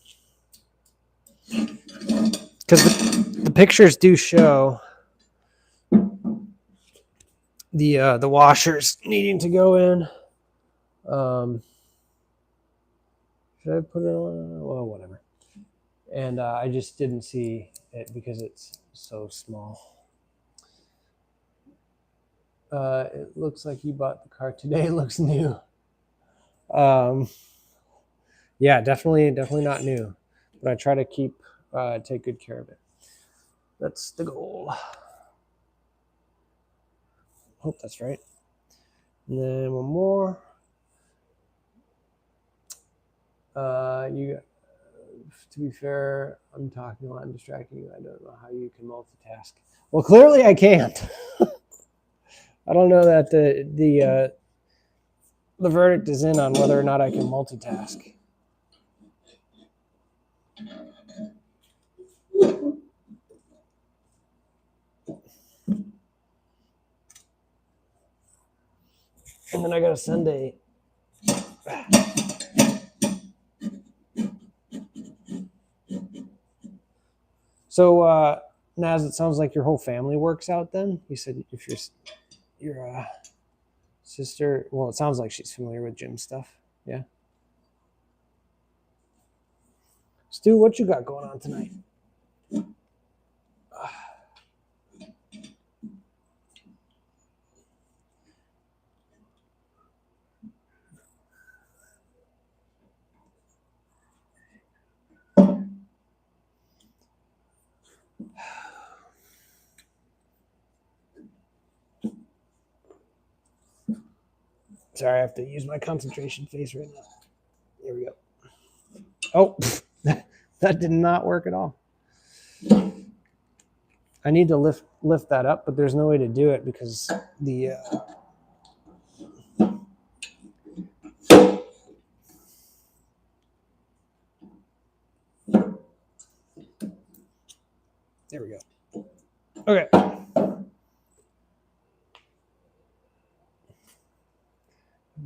Because the pictures do show the washers needing to go in. Should I put it on? Well, whatever. And I just didn't see it because it's so small. It looks like you bought the car today. It looks new. Yeah, definitely not new, but I try to take good care of it. That's the goal. Hope that's right. And then one more. To be fair, I'm talking a lot and distracting you. I don't know how you can multitask. Well, clearly I can't. I don't know that the verdict is in on whether or not I can multitask. And then I gotta send a. So, Naz, it sounds like your whole family works out. Then you said if your sister, well, it sounds like she's familiar with gym stuff. Yeah. Stu, what you got going on tonight? Sorry, I have to use my concentration face right now. Here we go. Oh, that did not work at all. I need to lift that up, but there's no way to do it because the there we go. Okay.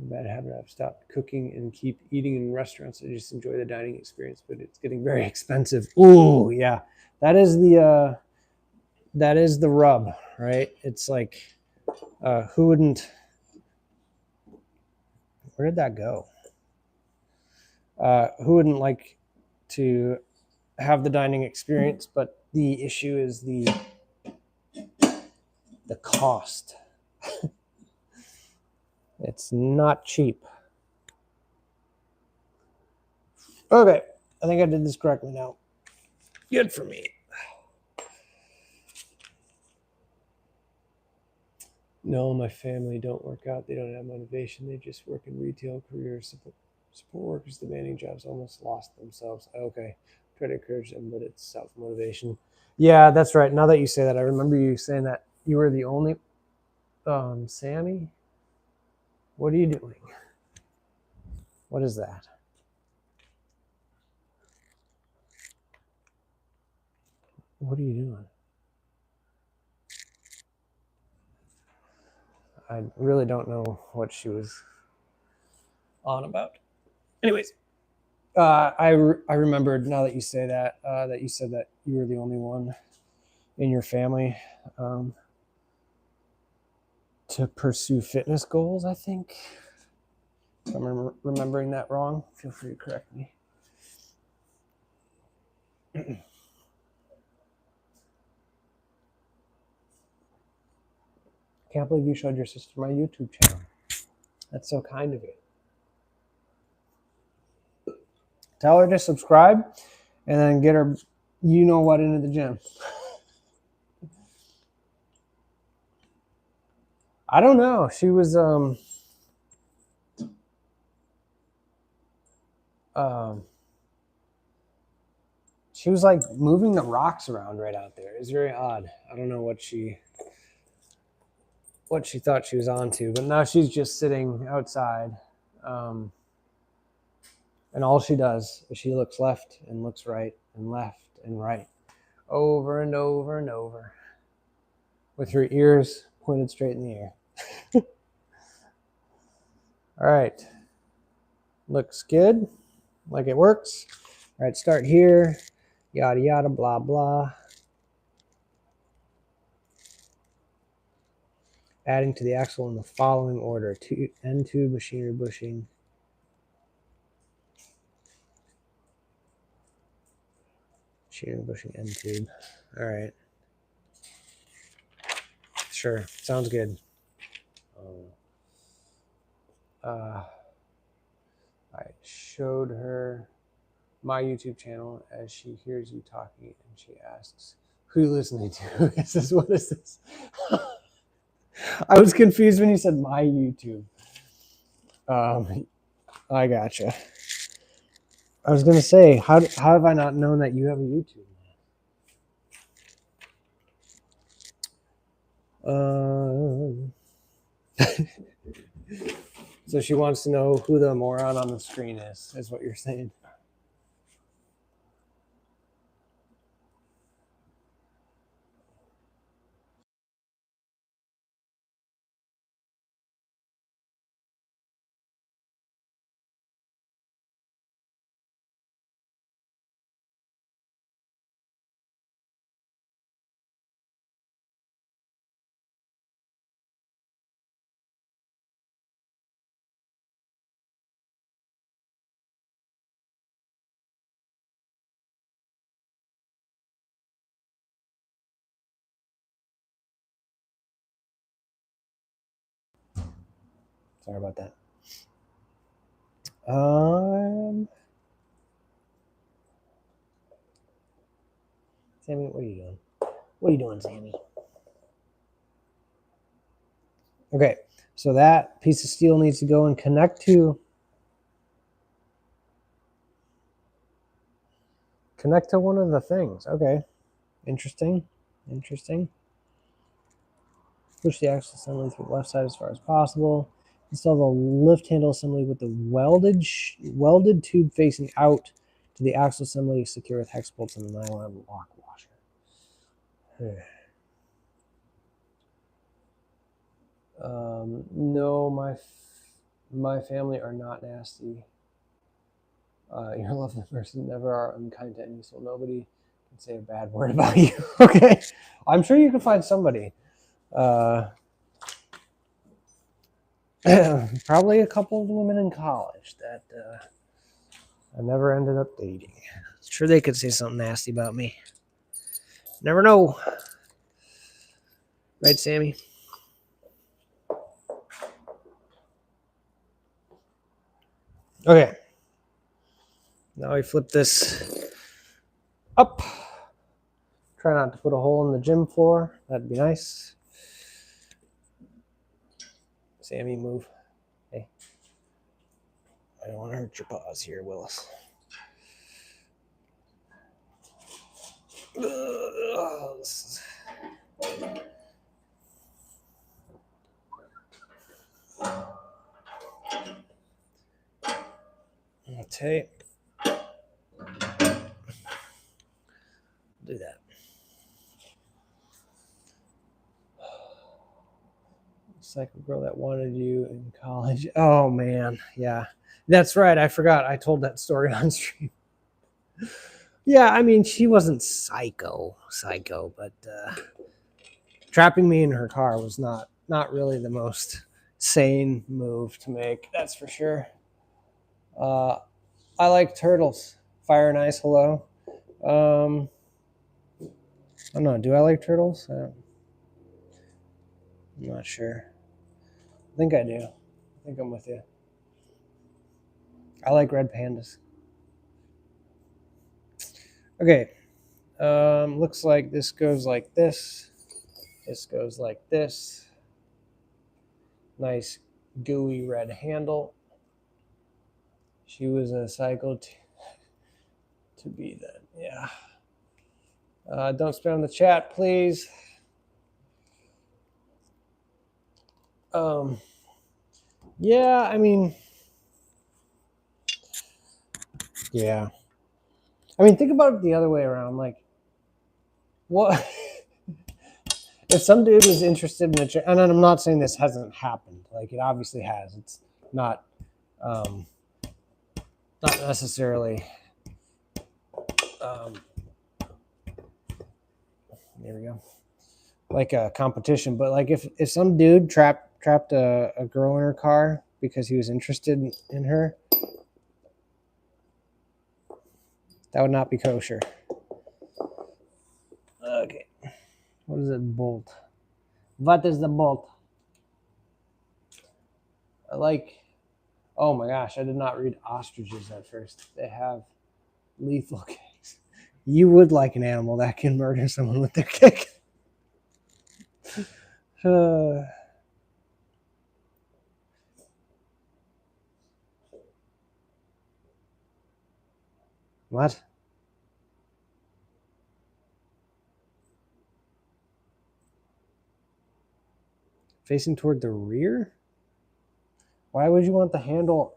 Bad habit. I've stopped cooking and keep eating in restaurants. I just enjoy the dining experience, but it's getting very expensive. Ooh, yeah, that is the rub, right? It's like, who wouldn't? Where did that go? Who wouldn't like to have the dining experience? But the issue is the cost. It's not cheap. Okay, I think I did this correctly now. Good for me. No, my family don't work out. They don't have motivation. They just work in retail careers. Support workers demanding jobs almost lost themselves. Okay, try to encourage them, but it's self-motivation. Yeah, that's right. Now that you say that, I remember you saying that you were the only... Sammy? What are you doing? What is that? What are you doing? I really don't know what she was on about. Anyways, I remembered now that you say that, that you said that you were the only one in your family to pursue fitness goals, I think. If I'm remembering that wrong, feel free to correct me. Can't believe you showed your sister my YouTube channel. That's so kind of you. Tell her to subscribe and then get her, you know what, into the gym. I don't know. She was she was like moving the rocks around right out there. It's very odd. I don't know what she thought she was onto, but now she's just sitting outside. And all she does is she looks left and looks right and left and right over and over and over with her ears pointed straight in the air. All right. Looks good. Like it works. All right, start here. Yada, yada, blah, blah. Adding to the axle in the following order. End tube, machinery bushing. Machinery bushing, end tube. All right. Sure. Sounds good. I showed her my YouTube channel as she hears you talking and she asks, who are you listening to? Is this, what is this? I was confused when you said my YouTube. I gotcha. I was gonna say, how have I not known that you have a YouTube? So she wants to know who the moron on the screen is what you're saying. Sorry about that. Sammy, what are you doing? What are you doing, Sammy? Okay, so that piece of steel needs to go and connect to one of the things. Okay, interesting. Push the axle assembly through the left side as far as possible. Install the lift handle assembly with the welded tube facing out to the axle assembly, secure with hex bolts and the nylon lock washer. No, my family are not nasty. You're a lovely person, never are unkind to any soul. Nobody can say a bad word about you. Okay, I'm sure you can find somebody. Probably a couple of women in college that I never ended up dating. Sure, they could say something nasty about me. Never know. Right, Sammy? Okay. Now we flip this up. Try not to put a hole in the gym floor. That'd be nice. Sammy, move. Hey. I don't want to hurt your paws here, Willis. Okay. Do that. Psycho girl that wanted you in college. Oh man, yeah, that's right. I forgot. I told that story on stream. Yeah, I mean, she wasn't psycho, but trapping me in her car was not really the most sane move to make. That's for sure. I like turtles. Fire and Ice, hello. I don't know. Do I like turtles? I'm not sure. I think I do. I think I'm with you. I like red pandas. Okay. Looks like this goes like this. This goes like this. Nice gooey red handle. She was a cycle to be then. Yeah. Don't spam the chat, please. Yeah, I mean, yeah. I mean, think about it the other way around. Like, what if some dude was interested in and I'm not saying this hasn't happened. Like, it obviously has. It's not, not necessarily. There we go. Like a competition, but like if some dude trapped a girl in her car because he was interested in her, that would not be kosher. Okay. What is it? Bolt. What is the bolt? I like. Oh my gosh, I did not read ostriches at first. They have lethal kicks. You would like an animal that can murder someone with their kick. What? Facing toward the rear? Why would you want the handle?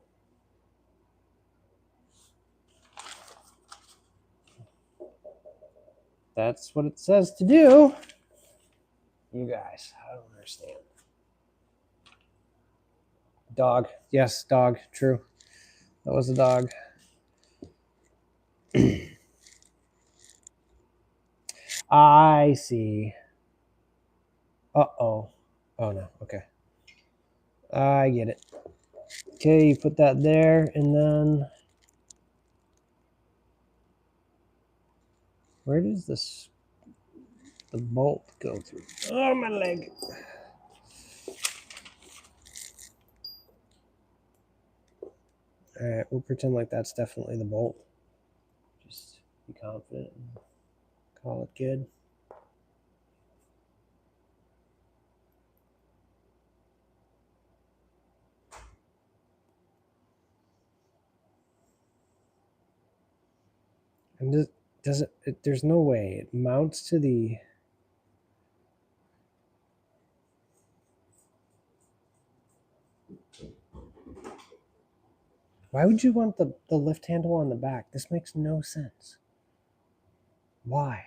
That's what it says to do. You guys, I don't understand. Dog. Yes, dog. True. That was a dog. I see. Uh-oh. Oh, no. Okay. I get it. Okay, you put that there, and then... Where does the bolt go through? Oh, my leg. All right, we'll pretend like that's definitely the bolt. Just be confident and call it good. And there's no way it mounts to the... Why would you want the lift handle on the back? This makes no sense. Why?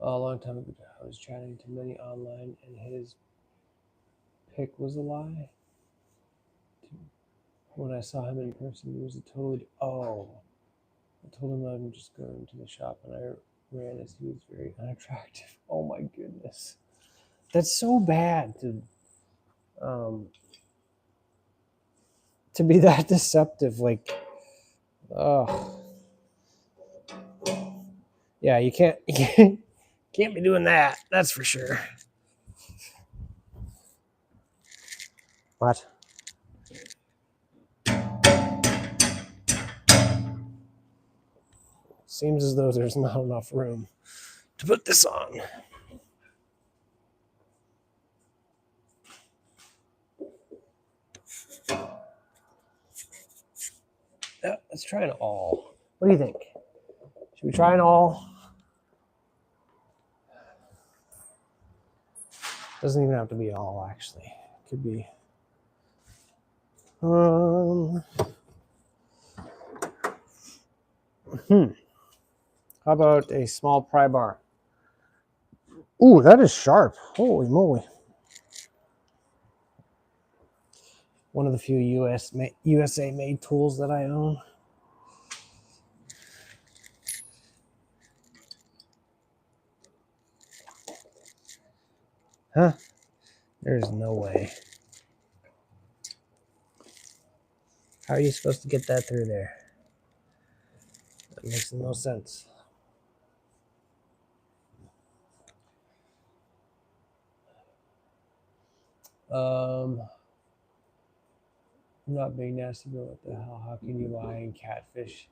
A long time ago, I was chatting to many online, and his pick was a lie. When I saw him in person, he was a totally... Oh. I told him I'm just going to the shop, and I ran as he was very unattractive. Oh my goodness. That's so bad to be that deceptive. Like, oh. Yeah, you can't be doing that. That's for sure. What? Seems as though there's not enough room to put this on. Yeah, let's try an all. What do you think? Should we try an all? Doesn't even have to be all, actually. It could be. How about a small pry bar? Ooh, that is sharp. Holy moly. One of the few USA made tools that I own. Huh? There's no way. How are you supposed to get that through there? That makes no sense. I'm not being nasty, but what the hell? How can you lie and catfish?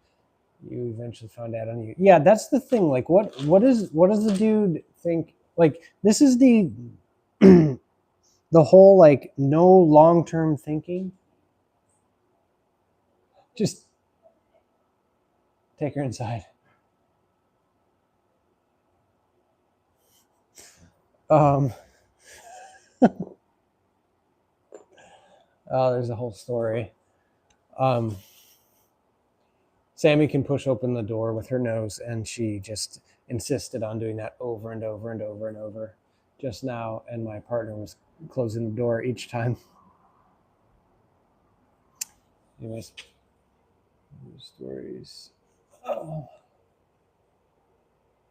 You eventually found out on you. Yeah, that's the thing. Like, what does the dude think? Like, this is the the whole like no long-term thinking. Just take her inside. Oh, there's a whole story. Sammy can push open the door with her nose, and she just insisted on doing that over and over and over and over just now, and my partner was closing the door each time. Anyways, stories. Oh.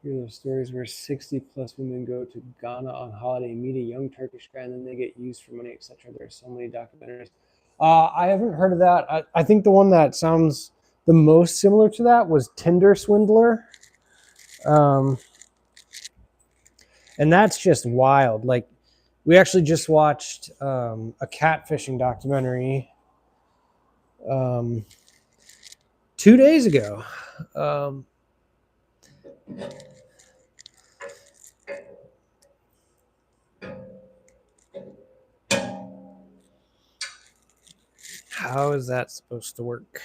Here are the stories where 60 plus women go to Ghana on holiday, meet a young Turkish guy, and then they get used for money, etc. There are so many documentaries. I haven't heard of that. I think the one that sounds the most similar to that was Tinder Swindler. And that's just wild. Like, we actually just watched a catfishing documentary 2 days ago. How is that supposed to work?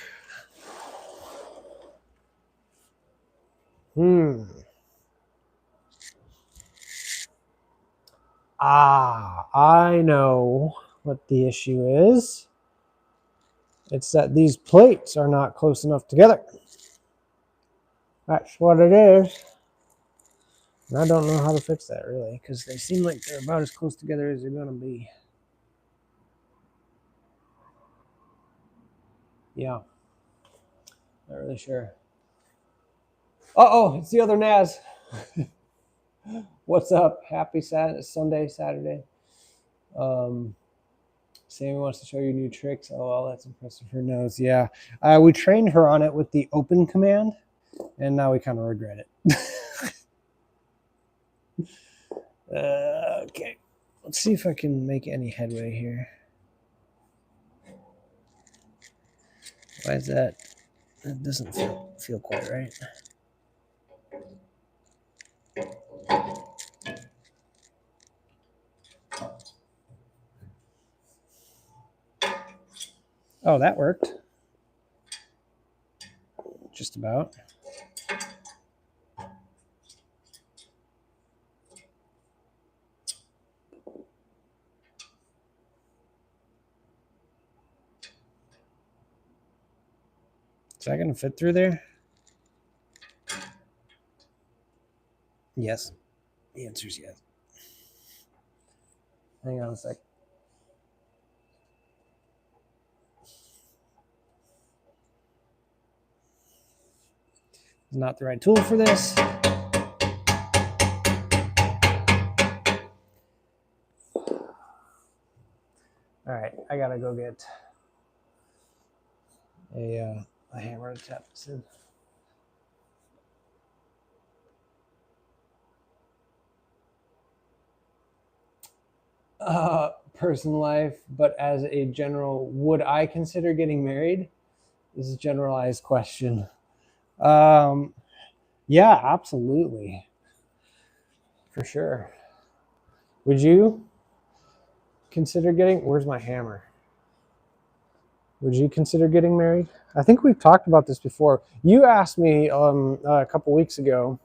I know what the issue is. It's that these plates are not close enough together. That's what it is. And I don't know how to fix that, really, because they seem like they're about as close together as they're going to be. Yeah. Not really sure. Uh-oh, it's the other Naz. What's up? Happy Sunday, Saturday. Sammy wants to show you new tricks. Oh, well, that's impressive. Her nose. Yeah. We trained her on it with the open command, and now we kind of regret it. Okay. Let's see if I can make any headway here. Why is that? That doesn't feel quite right. Oh, that worked. Just about. Is that going to fit through there? Yes. The answer is yes. Hang on a sec. Not the right tool for this. All right, I gotta go get a hammer to tap this in. Personal life, but as a general, would I consider getting married? This is a generalized question. Yeah, absolutely. For sure. Would you consider getting, where's my hammer? Would you consider getting married? I think we've talked about this before. You asked me a couple weeks ago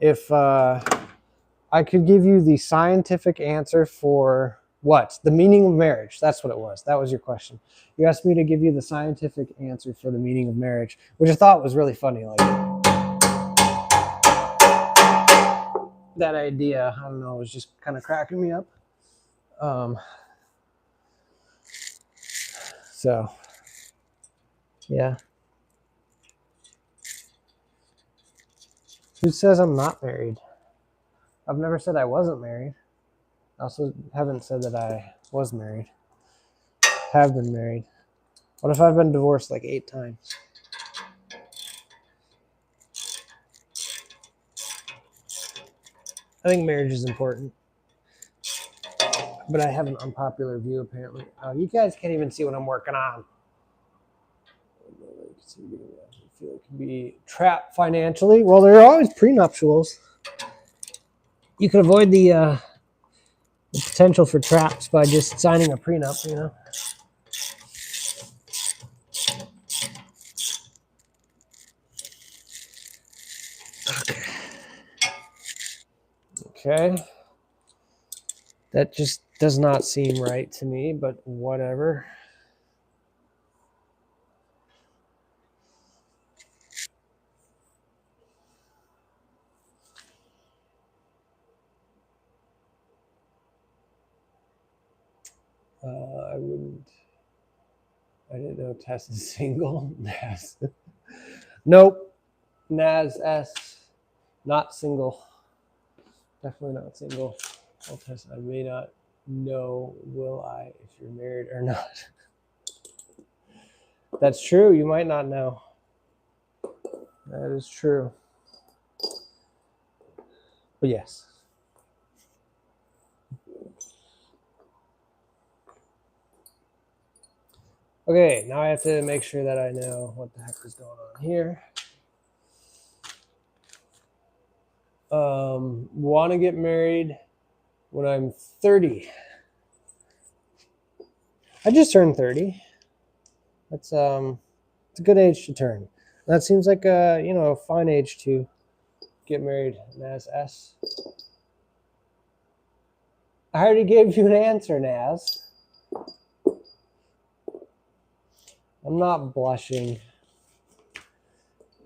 if I could give you the scientific answer for what? The meaning of marriage. That's what it was. That was your question. You asked me to give you the scientific answer for the meaning of marriage, which I thought was really funny. Like, that idea, I don't know, was just kind of cracking me up. So, yeah. Who says I'm not married? I've never said I wasn't married. I also haven't said that I was married. Have been married. What if I've been divorced like 8 times? I think marriage is important. But I have an unpopular view, apparently. You guys can't even see what I'm working on. I feel it can be trapped financially. Well, there are always prenuptials. You could avoid the potential for traps by just signing a prenup, you know? Okay. That just does not seem right to me, but whatever. I didn't know Tess is single. Naz. Nope. Naz S. Not single. Definitely not single. Well, Tess, I may not know, will I, if you're married or not. That's true. You might not know. That is true. But yes. Okay, now I have to make sure that I know what the heck is going on here. Want to get married when I'm 30. I just turned 30. That's it's a good age to turn. That seems like a fine age to get married. Naz S. I already gave you an answer, Naz. I'm not blushing.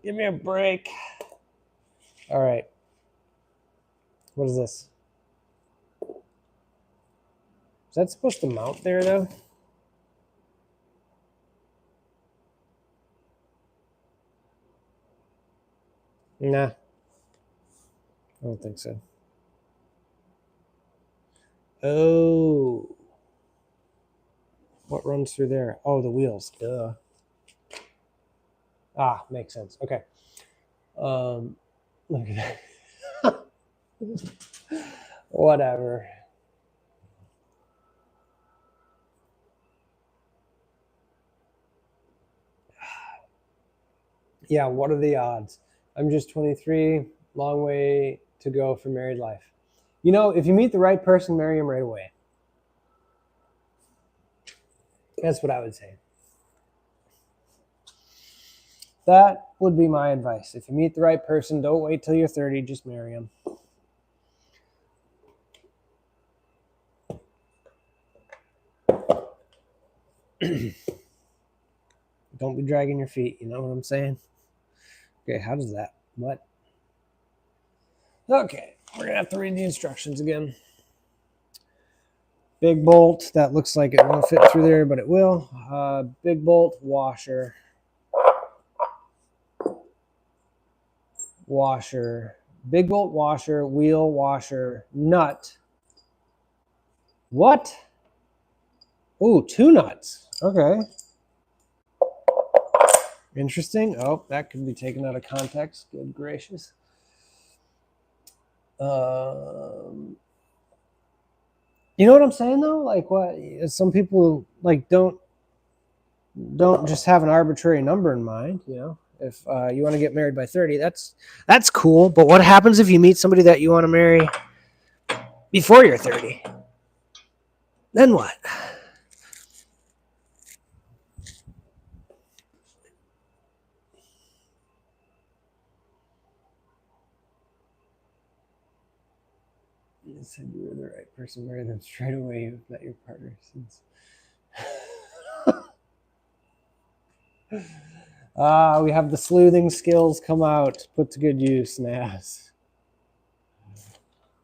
Give me a break. All right. What is this? Is that supposed to mount there, though? Nah. I don't think so. Oh. What runs through there? Oh, the wheels. Duh. Ah, makes sense. Okay. Look at that. Whatever. Yeah, what are the odds? I'm just 23, long way to go for married life. You know, if you meet the right person, marry him right away. That's what I would say. That would be my advice. If you meet the right person, don't wait till you're 30, just marry him. Don't be dragging your feet, you know what I'm saying? Okay, how does that? What? Okay, we're gonna have to read the instructions again. Big bolt, that looks like it won't fit through there, but it will. Big bolt, washer. Washer. Big bolt, washer, wheel, washer, nut. What? Ooh, 2 nuts. Okay. Interesting. Oh, that could be taken out of context. Good gracious. You know what I'm saying though? Like, what? Some people like don't just have an arbitrary number in mind. You know, if you want to get married by 30, that's cool. But what happens if you meet somebody that you want to marry before you're 30? Then what? You said you were the right person, marry them straight away. You've met your partner since. We have the sleuthing skills come out, put to good use, Naz.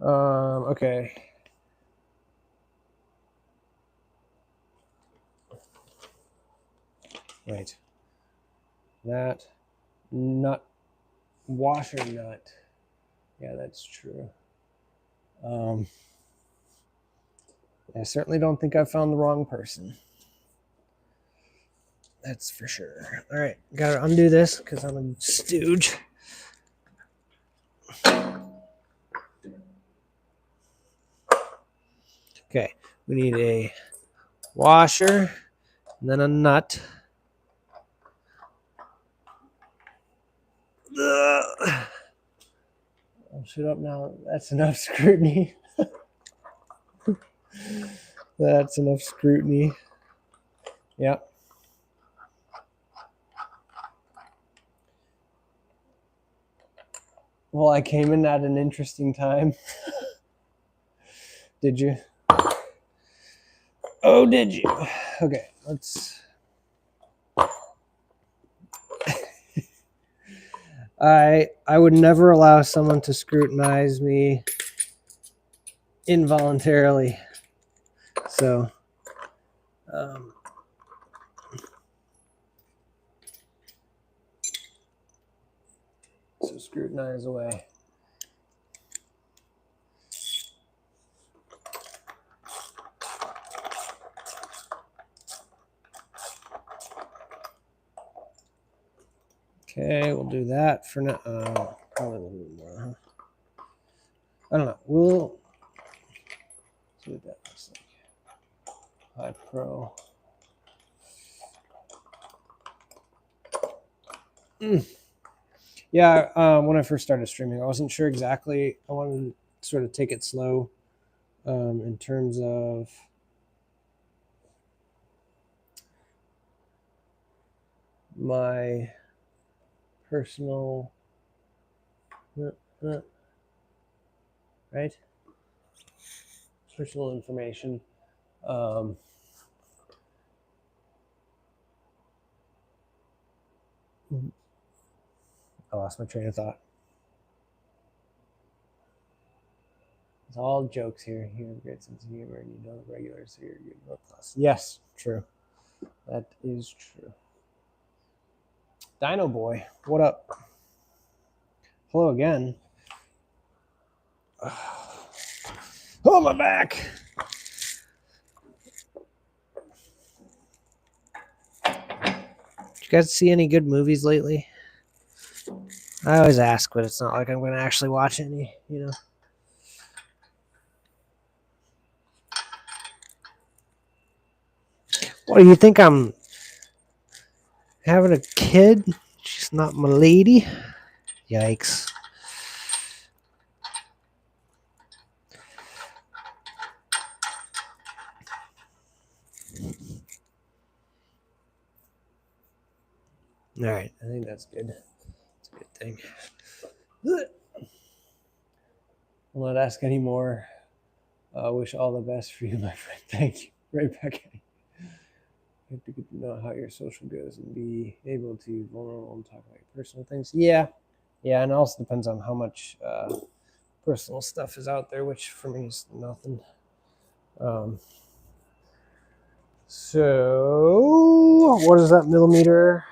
Okay. Wait. That nut, washer nut. Yeah, that's true. I certainly don't think I've found the wrong person. That's for sure. All right, gotta undo this because I'm a stooge. Okay, we need a washer and then a nut. shut up now. That's enough scrutiny. That's enough scrutiny. Yeah. Well, I came in at an interesting time. Did you? Oh, did you? Okay, let's... I would never allow someone to scrutinize me involuntarily. So, so scrutinize away. Okay, we'll do that for now. Probably a little bit more, huh? I don't know. We'll see what that looks like. High Pro. Yeah, when I first started streaming, I wasn't sure exactly. I wanted to sort of take it slow in terms of my personal, right? Personal information. I lost my train of thought. It's all jokes here. You have a great sense of humor, and you know the regulars, so you're good middle class. Yes, true. That is true. Dino Boy, what up? Hello again. Oh, my back. Did you guys see any good movies lately? I always ask, but it's not like I'm going to actually watch any, you know. What do you think? I'm having a kid? She's not my lady. Yikes. All right, I think that's good. That's a good thing. I'll not ask anymore. Wish all the best for you, my friend. Thank you. Right back at you. You have to get to know how your social goes and be able to be vulnerable and talk about your personal things. Yeah, and it also depends on how much personal stuff is out there, which for me is nothing. So, what is that millimeter?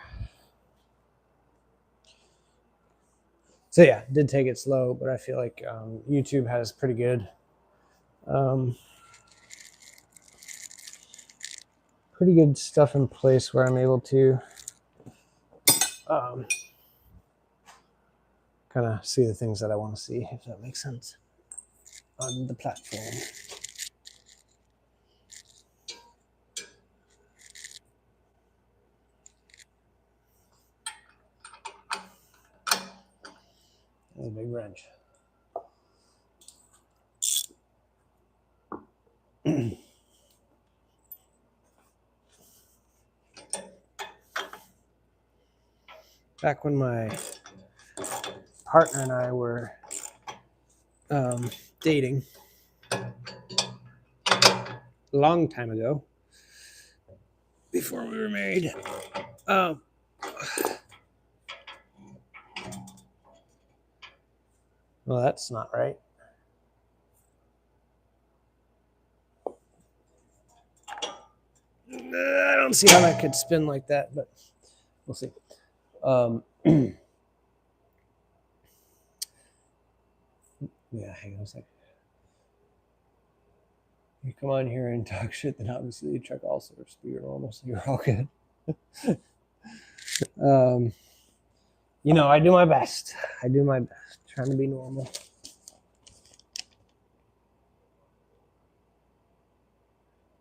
So yeah, did take it slow, but I feel like YouTube has pretty good stuff in place where I'm able to kind of see the things that I want to see, if that makes sense, on the platform. That's a big wrench. Back when my partner and I were dating a long time ago, before we were married, well, that's not right. I don't see how that could spin like that, but we'll see. Yeah, hang on a second. You come on here and talk shit, then obviously you check all sorts to be normal, so you're all good. You know, I do my best. Trying to be normal.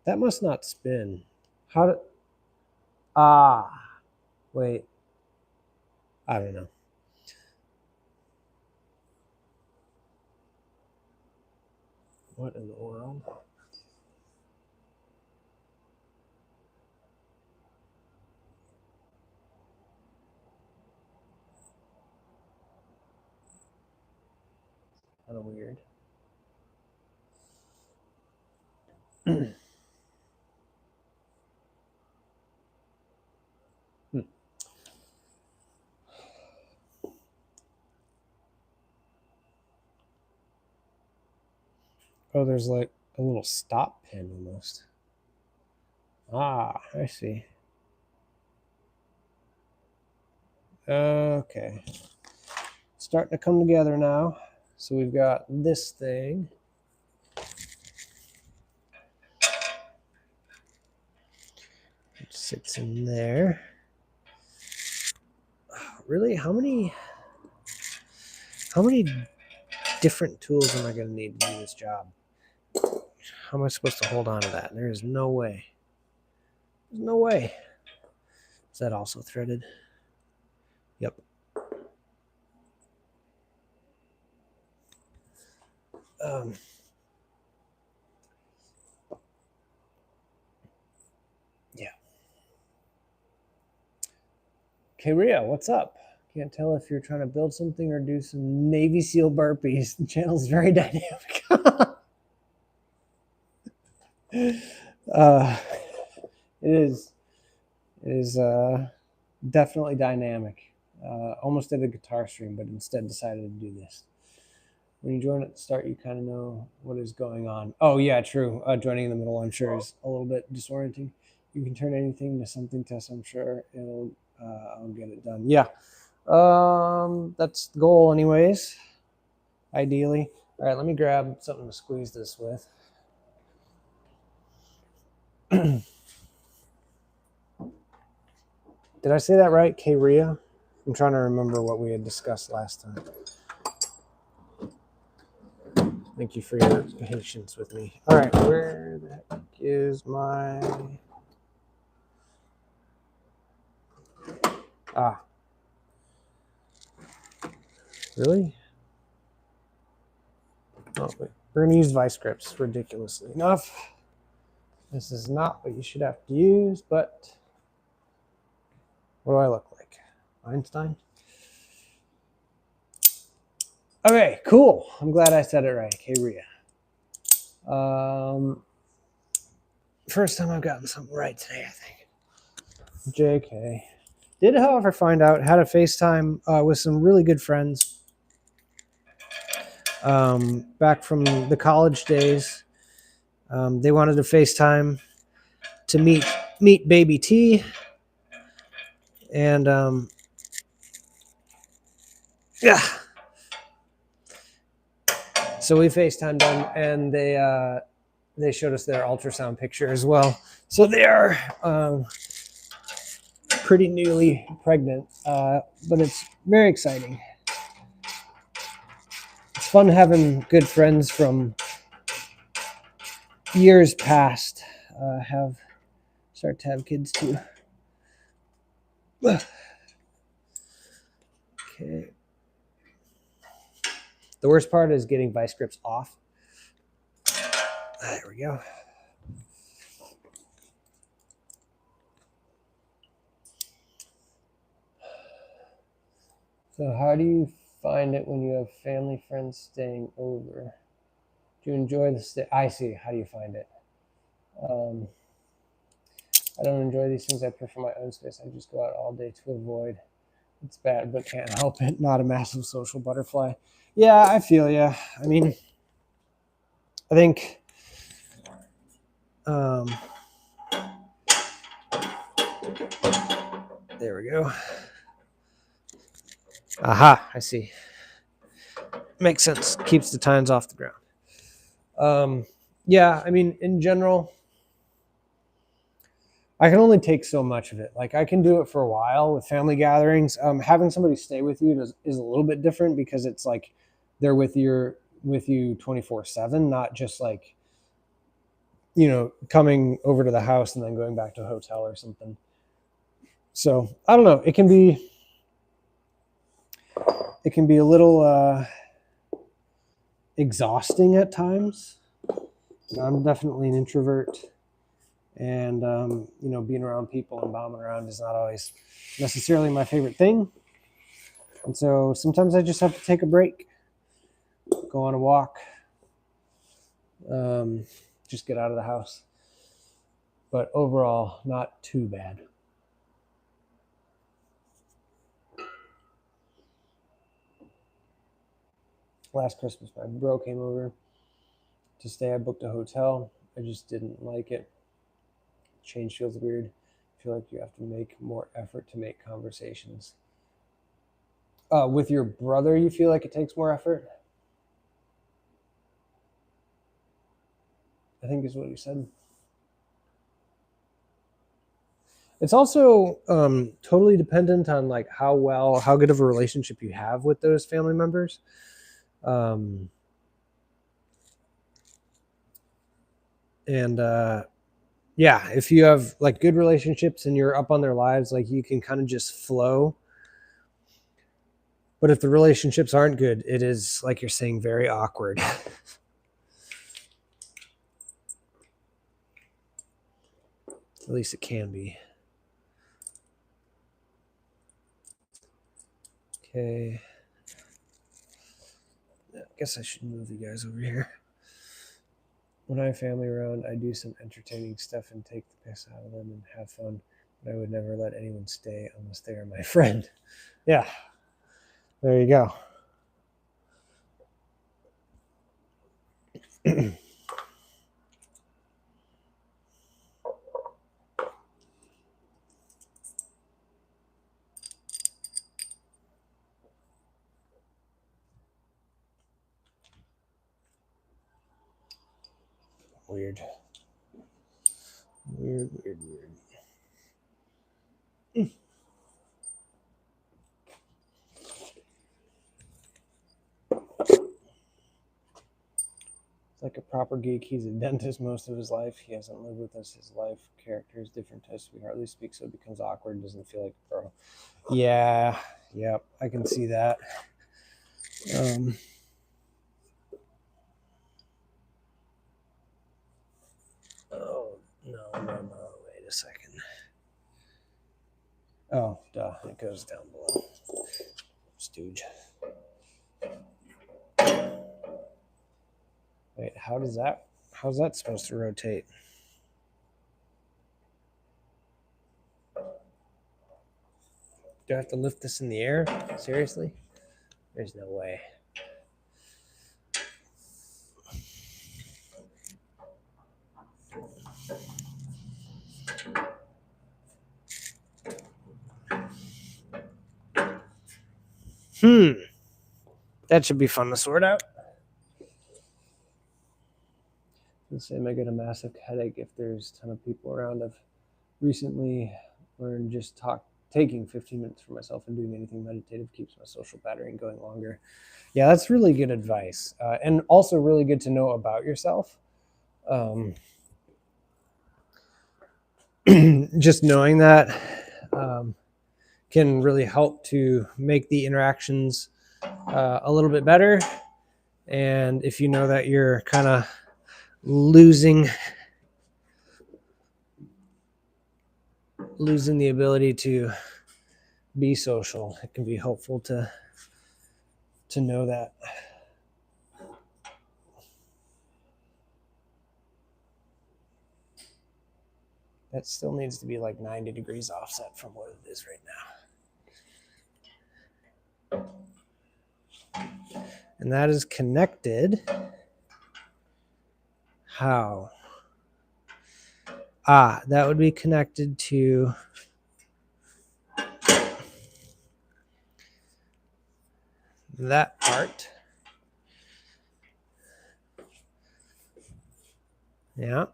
That must not spin. How did... Wait. I don't know. What in the world? Kind of weird. Oh, there's like a little stop pin almost. Ah, I see. Okay. Starting to come together now. So we've got this thing. It sits in there. Really? How many different tools am I going to need to do this job? How am I supposed to hold on to that? There is no way. There's no way. Is that also threaded? Yep. Yeah. Okay, Ria, what's up? Can't tell if you're trying to build something or do some Navy SEAL burpees. The channel's very dynamic. It is definitely dynamic. Almost did a guitar stream, but instead decided to do this. When you join at the start, you kind of know what is going on. Oh yeah, true. Joining in the middle, I'm sure, is a little bit disorienting. You can turn anything to something test. I'm sure I'll get it done. Yeah, that's the goal, anyways. Ideally. All right, let me grab something to squeeze this with. Did I say that right, K-Ria? I'm trying to remember what we had discussed last time. Thank you for your patience with me. All right, where the heck is my... Really? Oh, wait. We're going to use vice grips, ridiculously enough. This is not what you should have to use, but what do I look like? Einstein? Okay, cool. I'm glad I said it right. K-Ria. First time I've gotten something right today, I think. JK. Did, however, find out how to FaceTime with some really good friends back from the college days. They wanted to FaceTime to meet baby T. And yeah. So we FaceTimed them, and they showed us their ultrasound picture as well. So they are pretty newly pregnant, but it's very exciting. It's fun having good friends from years past start to have kids too. Okay. The worst part is getting vice grips off. There we go. So how do you find it when you have family friends staying over? Do you enjoy the stay? I see. How do you find it? I don't enjoy these things. I prefer my own space. I just go out all day to avoid. It's bad, but can't help it. Not a massive social butterfly. Yeah, I feel ya. I mean, I think there we go. Aha, I see. Makes sense. Keeps the tines off the ground. Yeah, I mean, in general, I can only take so much of it. Like, I can do it for a while with family gatherings. Having somebody stay with you is a little bit different because it's like they're with you 24/7, not just like, you know, coming over to the house and then going back to a hotel or something. So I don't know. It can be a little exhausting at times. I'm definitely an introvert, and being around people and bombing around is not always necessarily my favorite thing. And so sometimes I just have to take a break, go on a walk, just get out of the house. But overall, not too bad. Last Christmas, my bro came over to stay. I booked a hotel. I just didn't like it. Change feels weird. I feel like you have to make more effort to make conversations. With your brother, you feel like it takes more effort? I think is what you said. It's also totally dependent on like how good of a relationship you have with those family members. Yeah, if you have like good relationships and you're up on their lives, like you can kind of just flow. But if the relationships aren't good, it is, like you're saying, very awkward. At least it can be. Okay. I guess I should move you guys over here. When I have family around, I do some entertaining stuff and take the piss out of them and have fun. But I would never let anyone stay unless they are my friend. Yeah. There you go. Weird. Like a proper geek. He's a dentist most of his life. He hasn't lived with us his life. Character is different to us. We hardly speak, so it becomes awkward. Doesn't feel like a pro. Yeah, yep, I can see that. Oh, no, wait a second. Oh, duh, it goes down below. Stooge. Wait, how's that supposed to rotate? Do I have to lift this in the air? Seriously? There's no way. That should be fun to sort out. Let's say I get a massive headache if there's a ton of people around. I've recently learned just taking 15 minutes for myself and doing anything meditative keeps my social battery going longer. Yeah, that's really good advice. And also really good to know about yourself. Just knowing that can really help to make the interactions a little bit better. And if you know that you're kind of losing the ability to be social, it can be helpful to know that. That still needs to be like 90 degrees offset from what it is right now. And that is connected. How? That would be connected to that part. Yeah.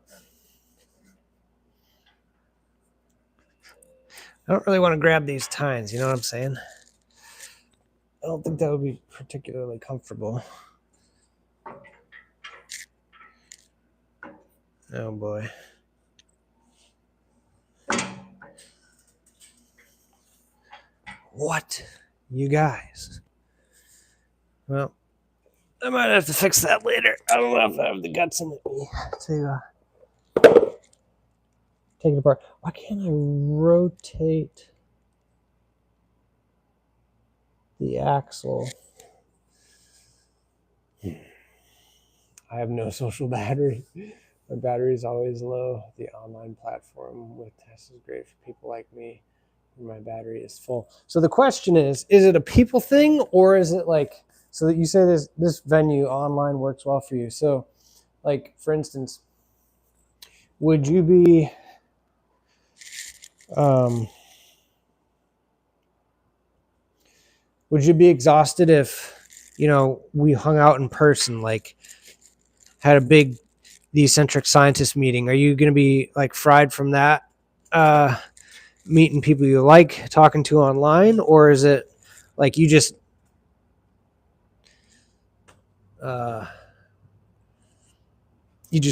I don't really want to grab these tines, you know what I'm saying? I don't think that would be particularly comfortable. Oh boy. What? You guys. Well, I might have to fix that later. I don't know if I have the guts in me to take it apart. Why can't I rotate the axle? I have no social battery. My battery is always low. The online platform with tests is great for people like me. My battery is full. So the question is it a people thing, or is it like, so that you say this venue online works well for you? So like, for instance, would you be exhausted if, we hung out in person, like had a big the eccentric scientist meeting? Are you going to be like fried from that, meeting people you like talking to online, or is it like you just uh,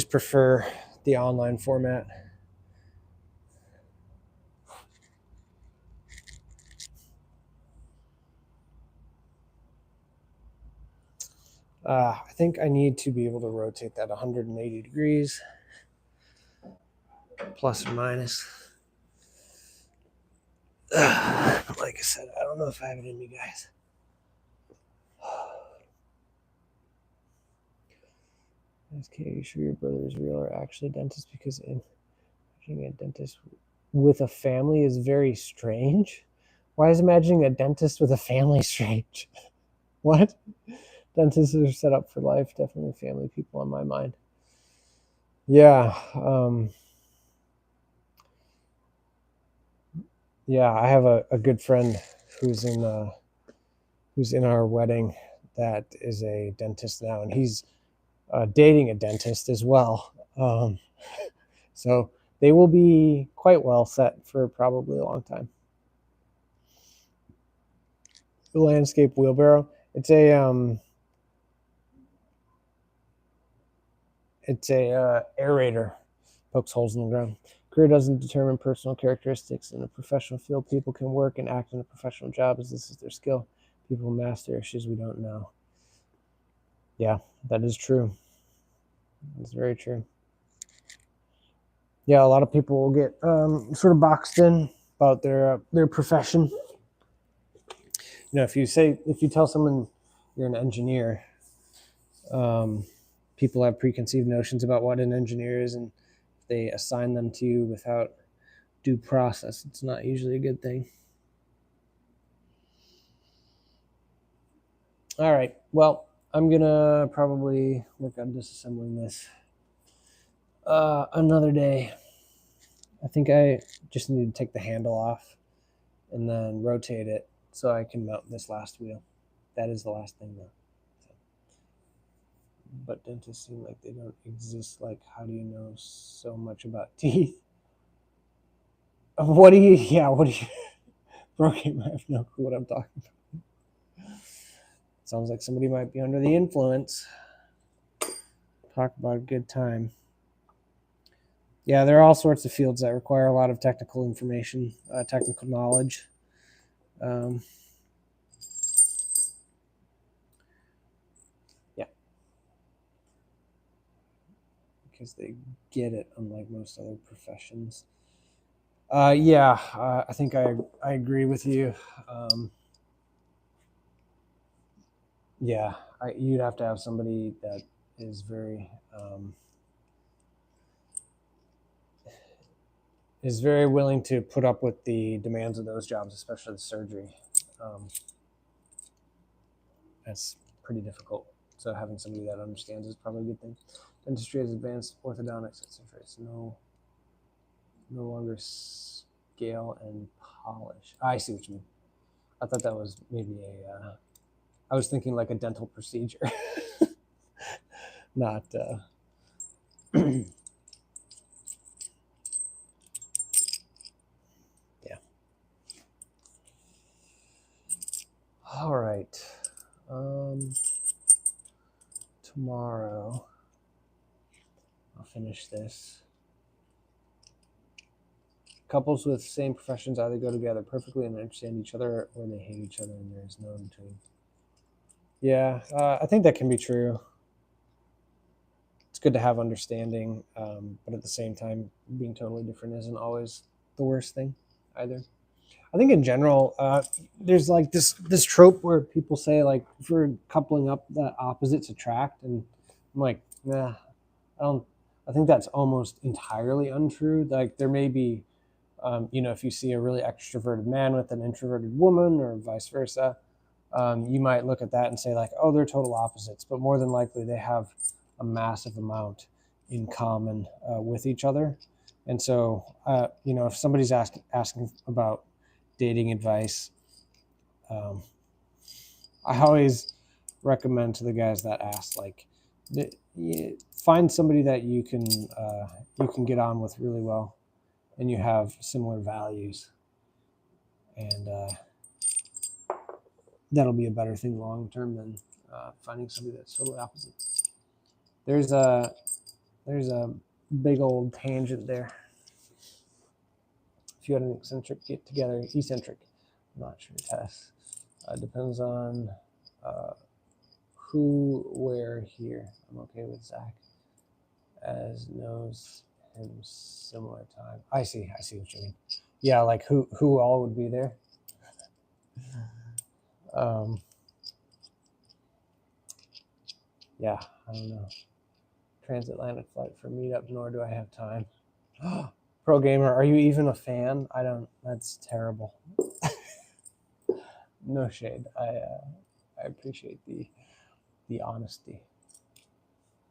prefer the online format? I think I need to be able to rotate that 180 degrees, plus or minus. Like I said, I don't know if I have it in me, guys. Ask, are you sure your brother is real or actually a dentist? Because imagining a dentist with a family is very strange. Why is imagining a dentist with a family strange? What? Dentists are set up for life. Definitely family people on my mind. Yeah. Yeah, I have a good friend who's in our wedding that is a dentist now, and he's dating a dentist as well. So they will be quite well set for probably a long time. The landscape wheelbarrow. It's a aerator. Pokes holes in the ground. Career doesn't determine personal characteristics. In a professional field, people can work and act in a professional job as this is their skill. People master issues we don't know. Yeah, that is true. That's very true. Yeah, a lot of people will get sort of boxed in about their profession. If you tell someone you're an engineer, people have preconceived notions about what an engineer is, and they assign them to you without due process. It's not usually a good thing. All right. Well, I'm gonna probably work on disassembling this another day. I think I just need to take the handle off and then rotate it so I can mount this last wheel. That is the last thing, though. So. But dentists seem like they don't exist. Like, how do you know so much about teeth? What do you, Broken, I have no clue what I'm talking about. Sounds like somebody might be under the influence. Talk about a good time. Yeah, there are all sorts of fields that require a lot of technical information, technical knowledge. Yeah. Because they get it, unlike most other professions. I think I agree with you. You'd have to have somebody that is very willing to put up with the demands of those jobs, especially the surgery. That's pretty difficult. So having somebody that understands is probably a good thing. Dentistry has advanced orthodontics. It's no longer scale and polish. I see what you mean. I thought that was maybe I was thinking like a dental procedure, not. Yeah. All right. Tomorrow I'll finish this. Couples with same professions either go together perfectly and understand each other, or they hate each other and there is no in between. Yeah, I think that can be true. It's good to have understanding, but at the same time, being totally different isn't always the worst thing either. I think in general, there's like this trope where people say like if we're coupling up that opposites attract, and I'm like, nah, I don't. I think that's almost entirely untrue. Like there may be, if you see a really extroverted man with an introverted woman, or vice versa, you might look at that and say like, oh, they're total opposites. But more than likely, they have a massive amount in common with each other. And so, if somebody's asking about dating advice, um, I always recommend to the guys that ask like, find somebody that you can get on with really well, and you have similar values, and that'll be a better thing long term than finding somebody that's totally opposite. There's a there's a big old tangent there. If you had an eccentric get together, eccentric, I'm not sure, Tess. Depends on uh, who, where, here. I'm okay with Zach, as knows him similar time. I see what you mean. Yeah, like who all would be there. Um, yeah, I don't know. Transatlantic flight for meetup, nor do I have time. Pro gamer, are you even a fan? I don't. That's terrible. No shade. I appreciate the honesty.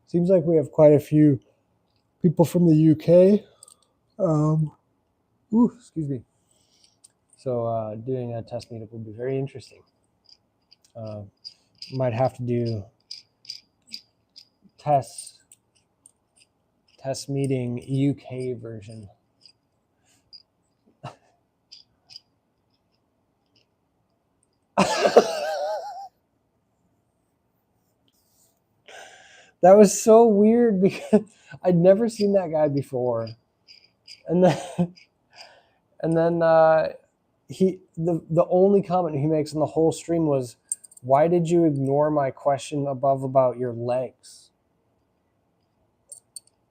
Seems like we have quite a few people from the UK. Excuse me. So doing a test meetup would be very interesting. Uh, might have to do test meeting UK version. That was so weird because I'd never seen that guy before, and then the only comment he makes in the whole stream was, "Why did you ignore my question above about your legs?"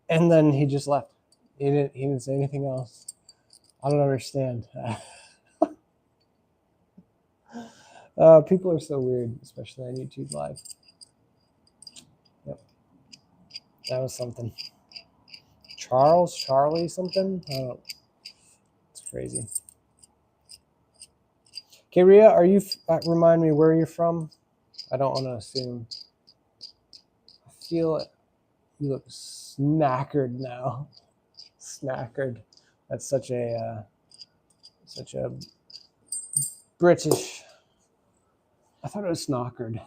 And then he just left. He didn't say anything else. I don't understand. People are so weird, especially on YouTube Live. Yep, that was something. Charlie something. I don't. It's crazy. Okay, Ria, are you? Remind me where you're from. I don't want to assume. I feel it. You look snackered now. Snackered. That's such a British. I thought it was snockered,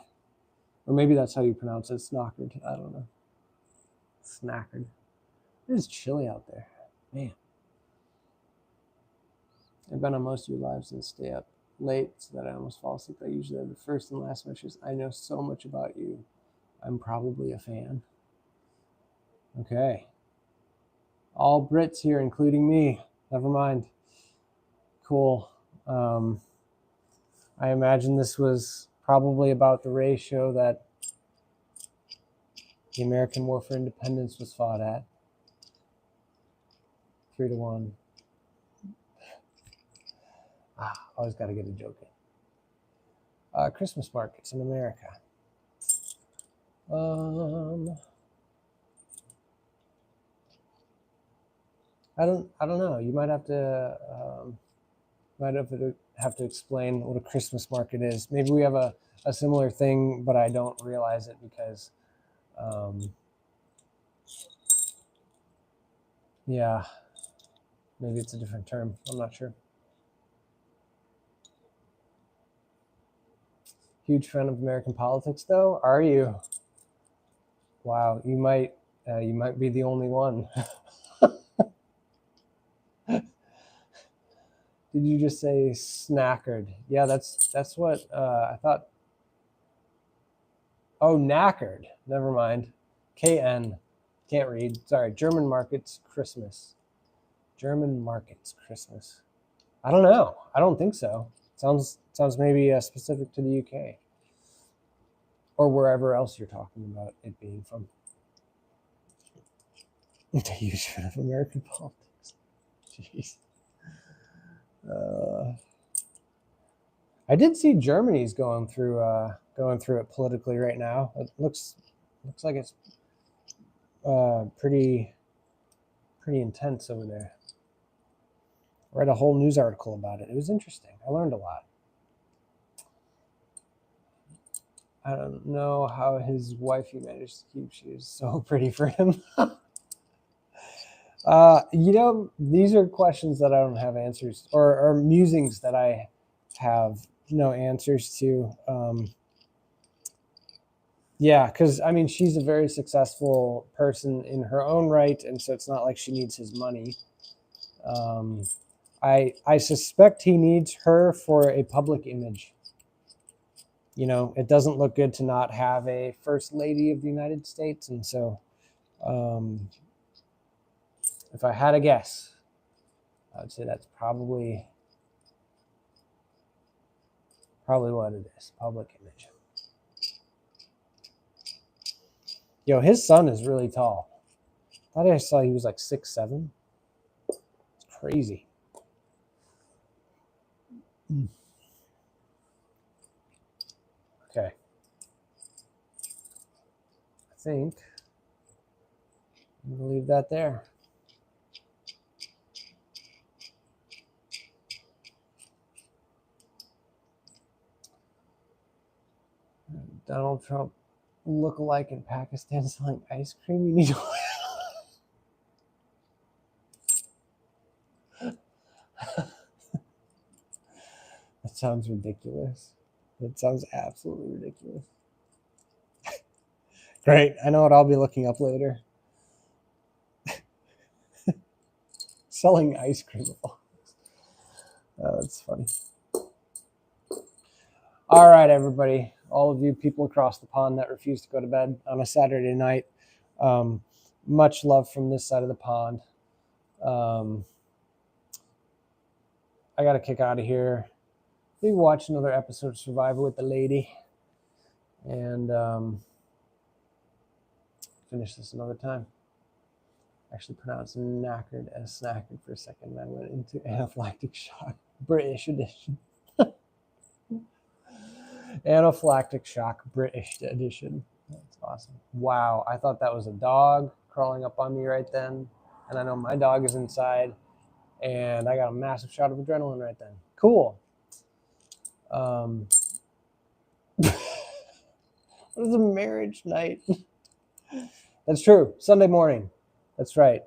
or maybe that's how you pronounce it. Snockered. I don't know. Snackered. It is chilly out there, man. I've been on most of your lives and stay up late so that I almost fall asleep. I usually have the first and last messages. I know so much about you. I'm probably a fan. Okay. All Brits here, including me. Never mind. Cool. I imagine this was probably about the ratio that the American War for Independence was fought at. 3-1. Always got to get a joke in. Christmas markets in America. I don't know. You might have to explain what a Christmas market is. Maybe we have a similar thing, but I don't realize it because, yeah, maybe it's a different term. I'm not sure. Huge fan of American politics, though. Are you? Wow, you might be the only one. Did you just say snackered? Yeah, that's what I thought. Oh, knackered. Never mind. KN. Can't read. Sorry. German markets Christmas. German markets Christmas. I don't know. I don't think so. Sounds maybe specific to the UK. or wherever else you're talking about it being from. The huge fan of American politics. Jeez. I did see Germany's going through it politically right now. It looks like it's pretty intense over there. I read a whole news article about it. It was interesting. I learned a lot. I don't know how his wife he managed to keep. She is so pretty for him. These are questions that I don't have answers, or musings that I have no answers to. Because I mean, she's a very successful person in her own right, and so it's not like she needs his money. I suspect he needs her for a public image. It doesn't look good to not have a first lady of the United States, and so if I had a guess, I would say that's probably what it is, public image. Yo, his son is really tall. I thought I saw he was like 6'7". It's crazy. Okay. I think I'm going to leave that there. Donald Trump look-alike in Pakistan selling ice cream. You need to... That sounds ridiculous. That sounds absolutely ridiculous. Great. I know what I'll be looking up later. Selling ice cream. That's funny. All right, everybody. All of you people across the pond that refuse to go to bed on a Saturday night. Much love from this side of the pond. I got to kick out of here. Maybe watch another episode of Survivor with the lady. And finish this another time. Actually pronounced knackered as snackered for a second. And I went into anaphylactic shock. British edition. Anaphylactic shock British edition. That's awesome. Wow. I thought that was a dog crawling up on me right then. And I know my dog is inside. And I got a massive shot of adrenaline right then. Cool. What is a marriage night? That's true. Sunday morning. That's right.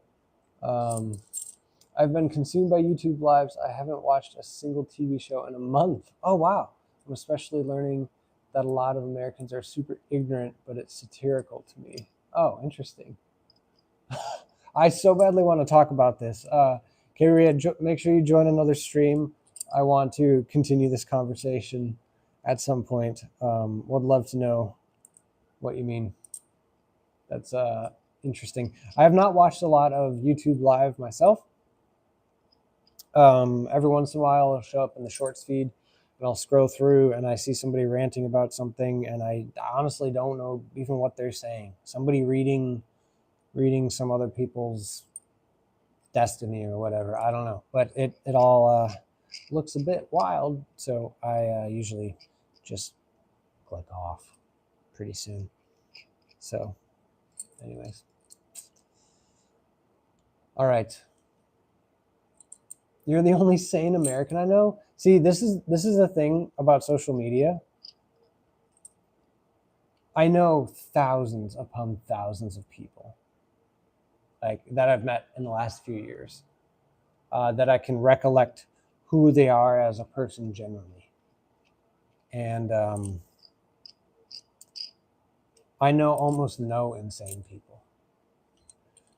I've been consumed by YouTube lives. I haven't watched a single TV show in a month. Oh, wow. I'm especially learning that a lot of Americans are super ignorant, but it's satirical to me. Oh, interesting. I so badly want to talk about this. Ria, make sure you join another stream. I want to continue this conversation at some point. Would love to know what you mean. That's interesting. I have not watched a lot of YouTube Live myself. Every once in a while, it'll show up in the shorts feed, and I'll scroll through, and I see somebody ranting about something, and I honestly don't know even what they're saying. Somebody reading some other people's destiny or whatever. I don't know, but it all looks a bit wild, so I usually just click off pretty soon. So anyways, all right, you're the only sane American I know. See, this is the thing about social media. I know thousands upon thousands of people like that I've met in the last few years that I can recollect who they are as a person generally. And I know almost no insane people.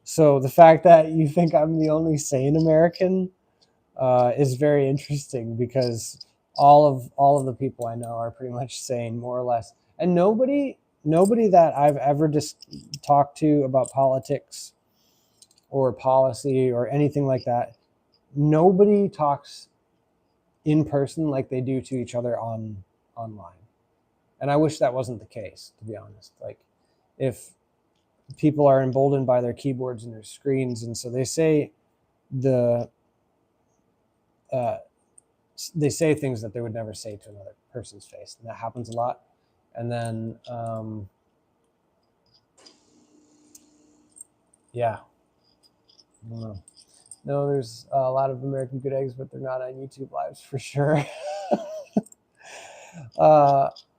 So the fact that you think I'm the only sane American is very interesting, because all of the people I know are pretty much sane, more or less. And nobody that I've ever just talked to about politics or policy or anything like that, nobody talks in person like they do to each other online. And I wish that wasn't the case, to be honest. Like, if people are emboldened by their keyboards and their screens, and so they say they say things that they would never say to another person's face, and that happens a lot. And then yeah, I don't know. No, there's a lot of American Good Eggs, but they're not on YouTube Lives for sure.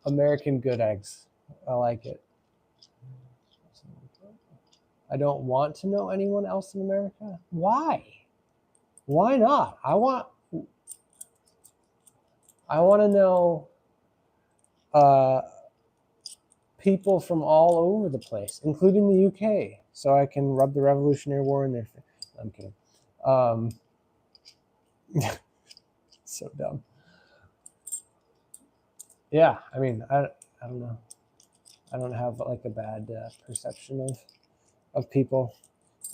American Good Eggs, I like it. I don't want to know anyone else in America. Why not? I want to know people from all over the place, including the UK, so I can rub the Revolutionary War in their face. I'm kidding. So dumb. Yeah, I mean, I don't know. I don't have like a bad perception of people,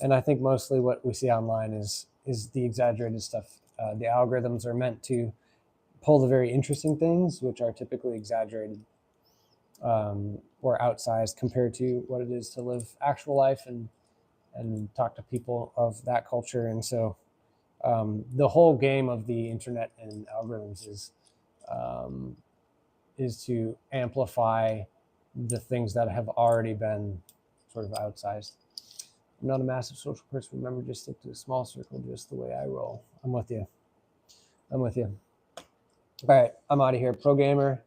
and I think mostly what we see online is the exaggerated stuff. The algorithms are meant to pull the very interesting things, which are typically exaggerated or outsized compared to what it is to live actual life and talk to people of that culture. And so the whole game of the internet and algorithms is to amplify the things that have already been sort of outsized. I'm not a massive social person. Remember, just stick to a small circle, just the way I roll. I'm with you. All right, I'm out of here. Pro Gamer,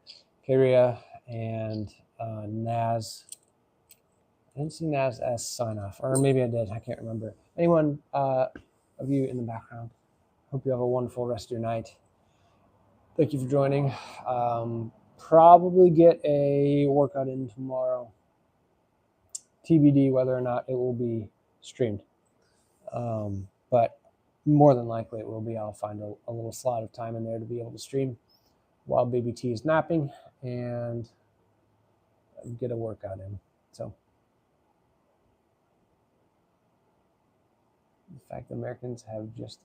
Kyria, and Naz. I didn't see Naz as sign off, or maybe I did. I can't remember. Anyone of you in the background, hope you have a wonderful rest of your night. Thank you for joining. Probably get a workout in tomorrow. TBD whether or not it will be streamed. But more than likely it will be. I'll find a little slot of time in there to be able to stream while baby T is napping and get a workout in. So the fact that Americans have just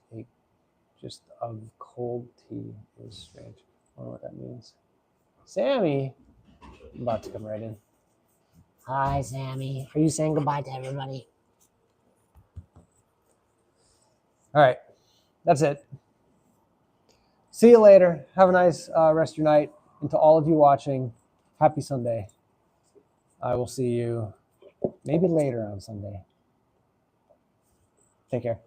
of cold tea is strange. I don't know what that means. Sammy, I'm about to come right in. Hi, Sammy. Are you saying goodbye to everybody? All right, that's it. See you later. Have a nice rest of your night. And to all of you watching, happy Sunday. I will see you maybe later on Sunday. Take care.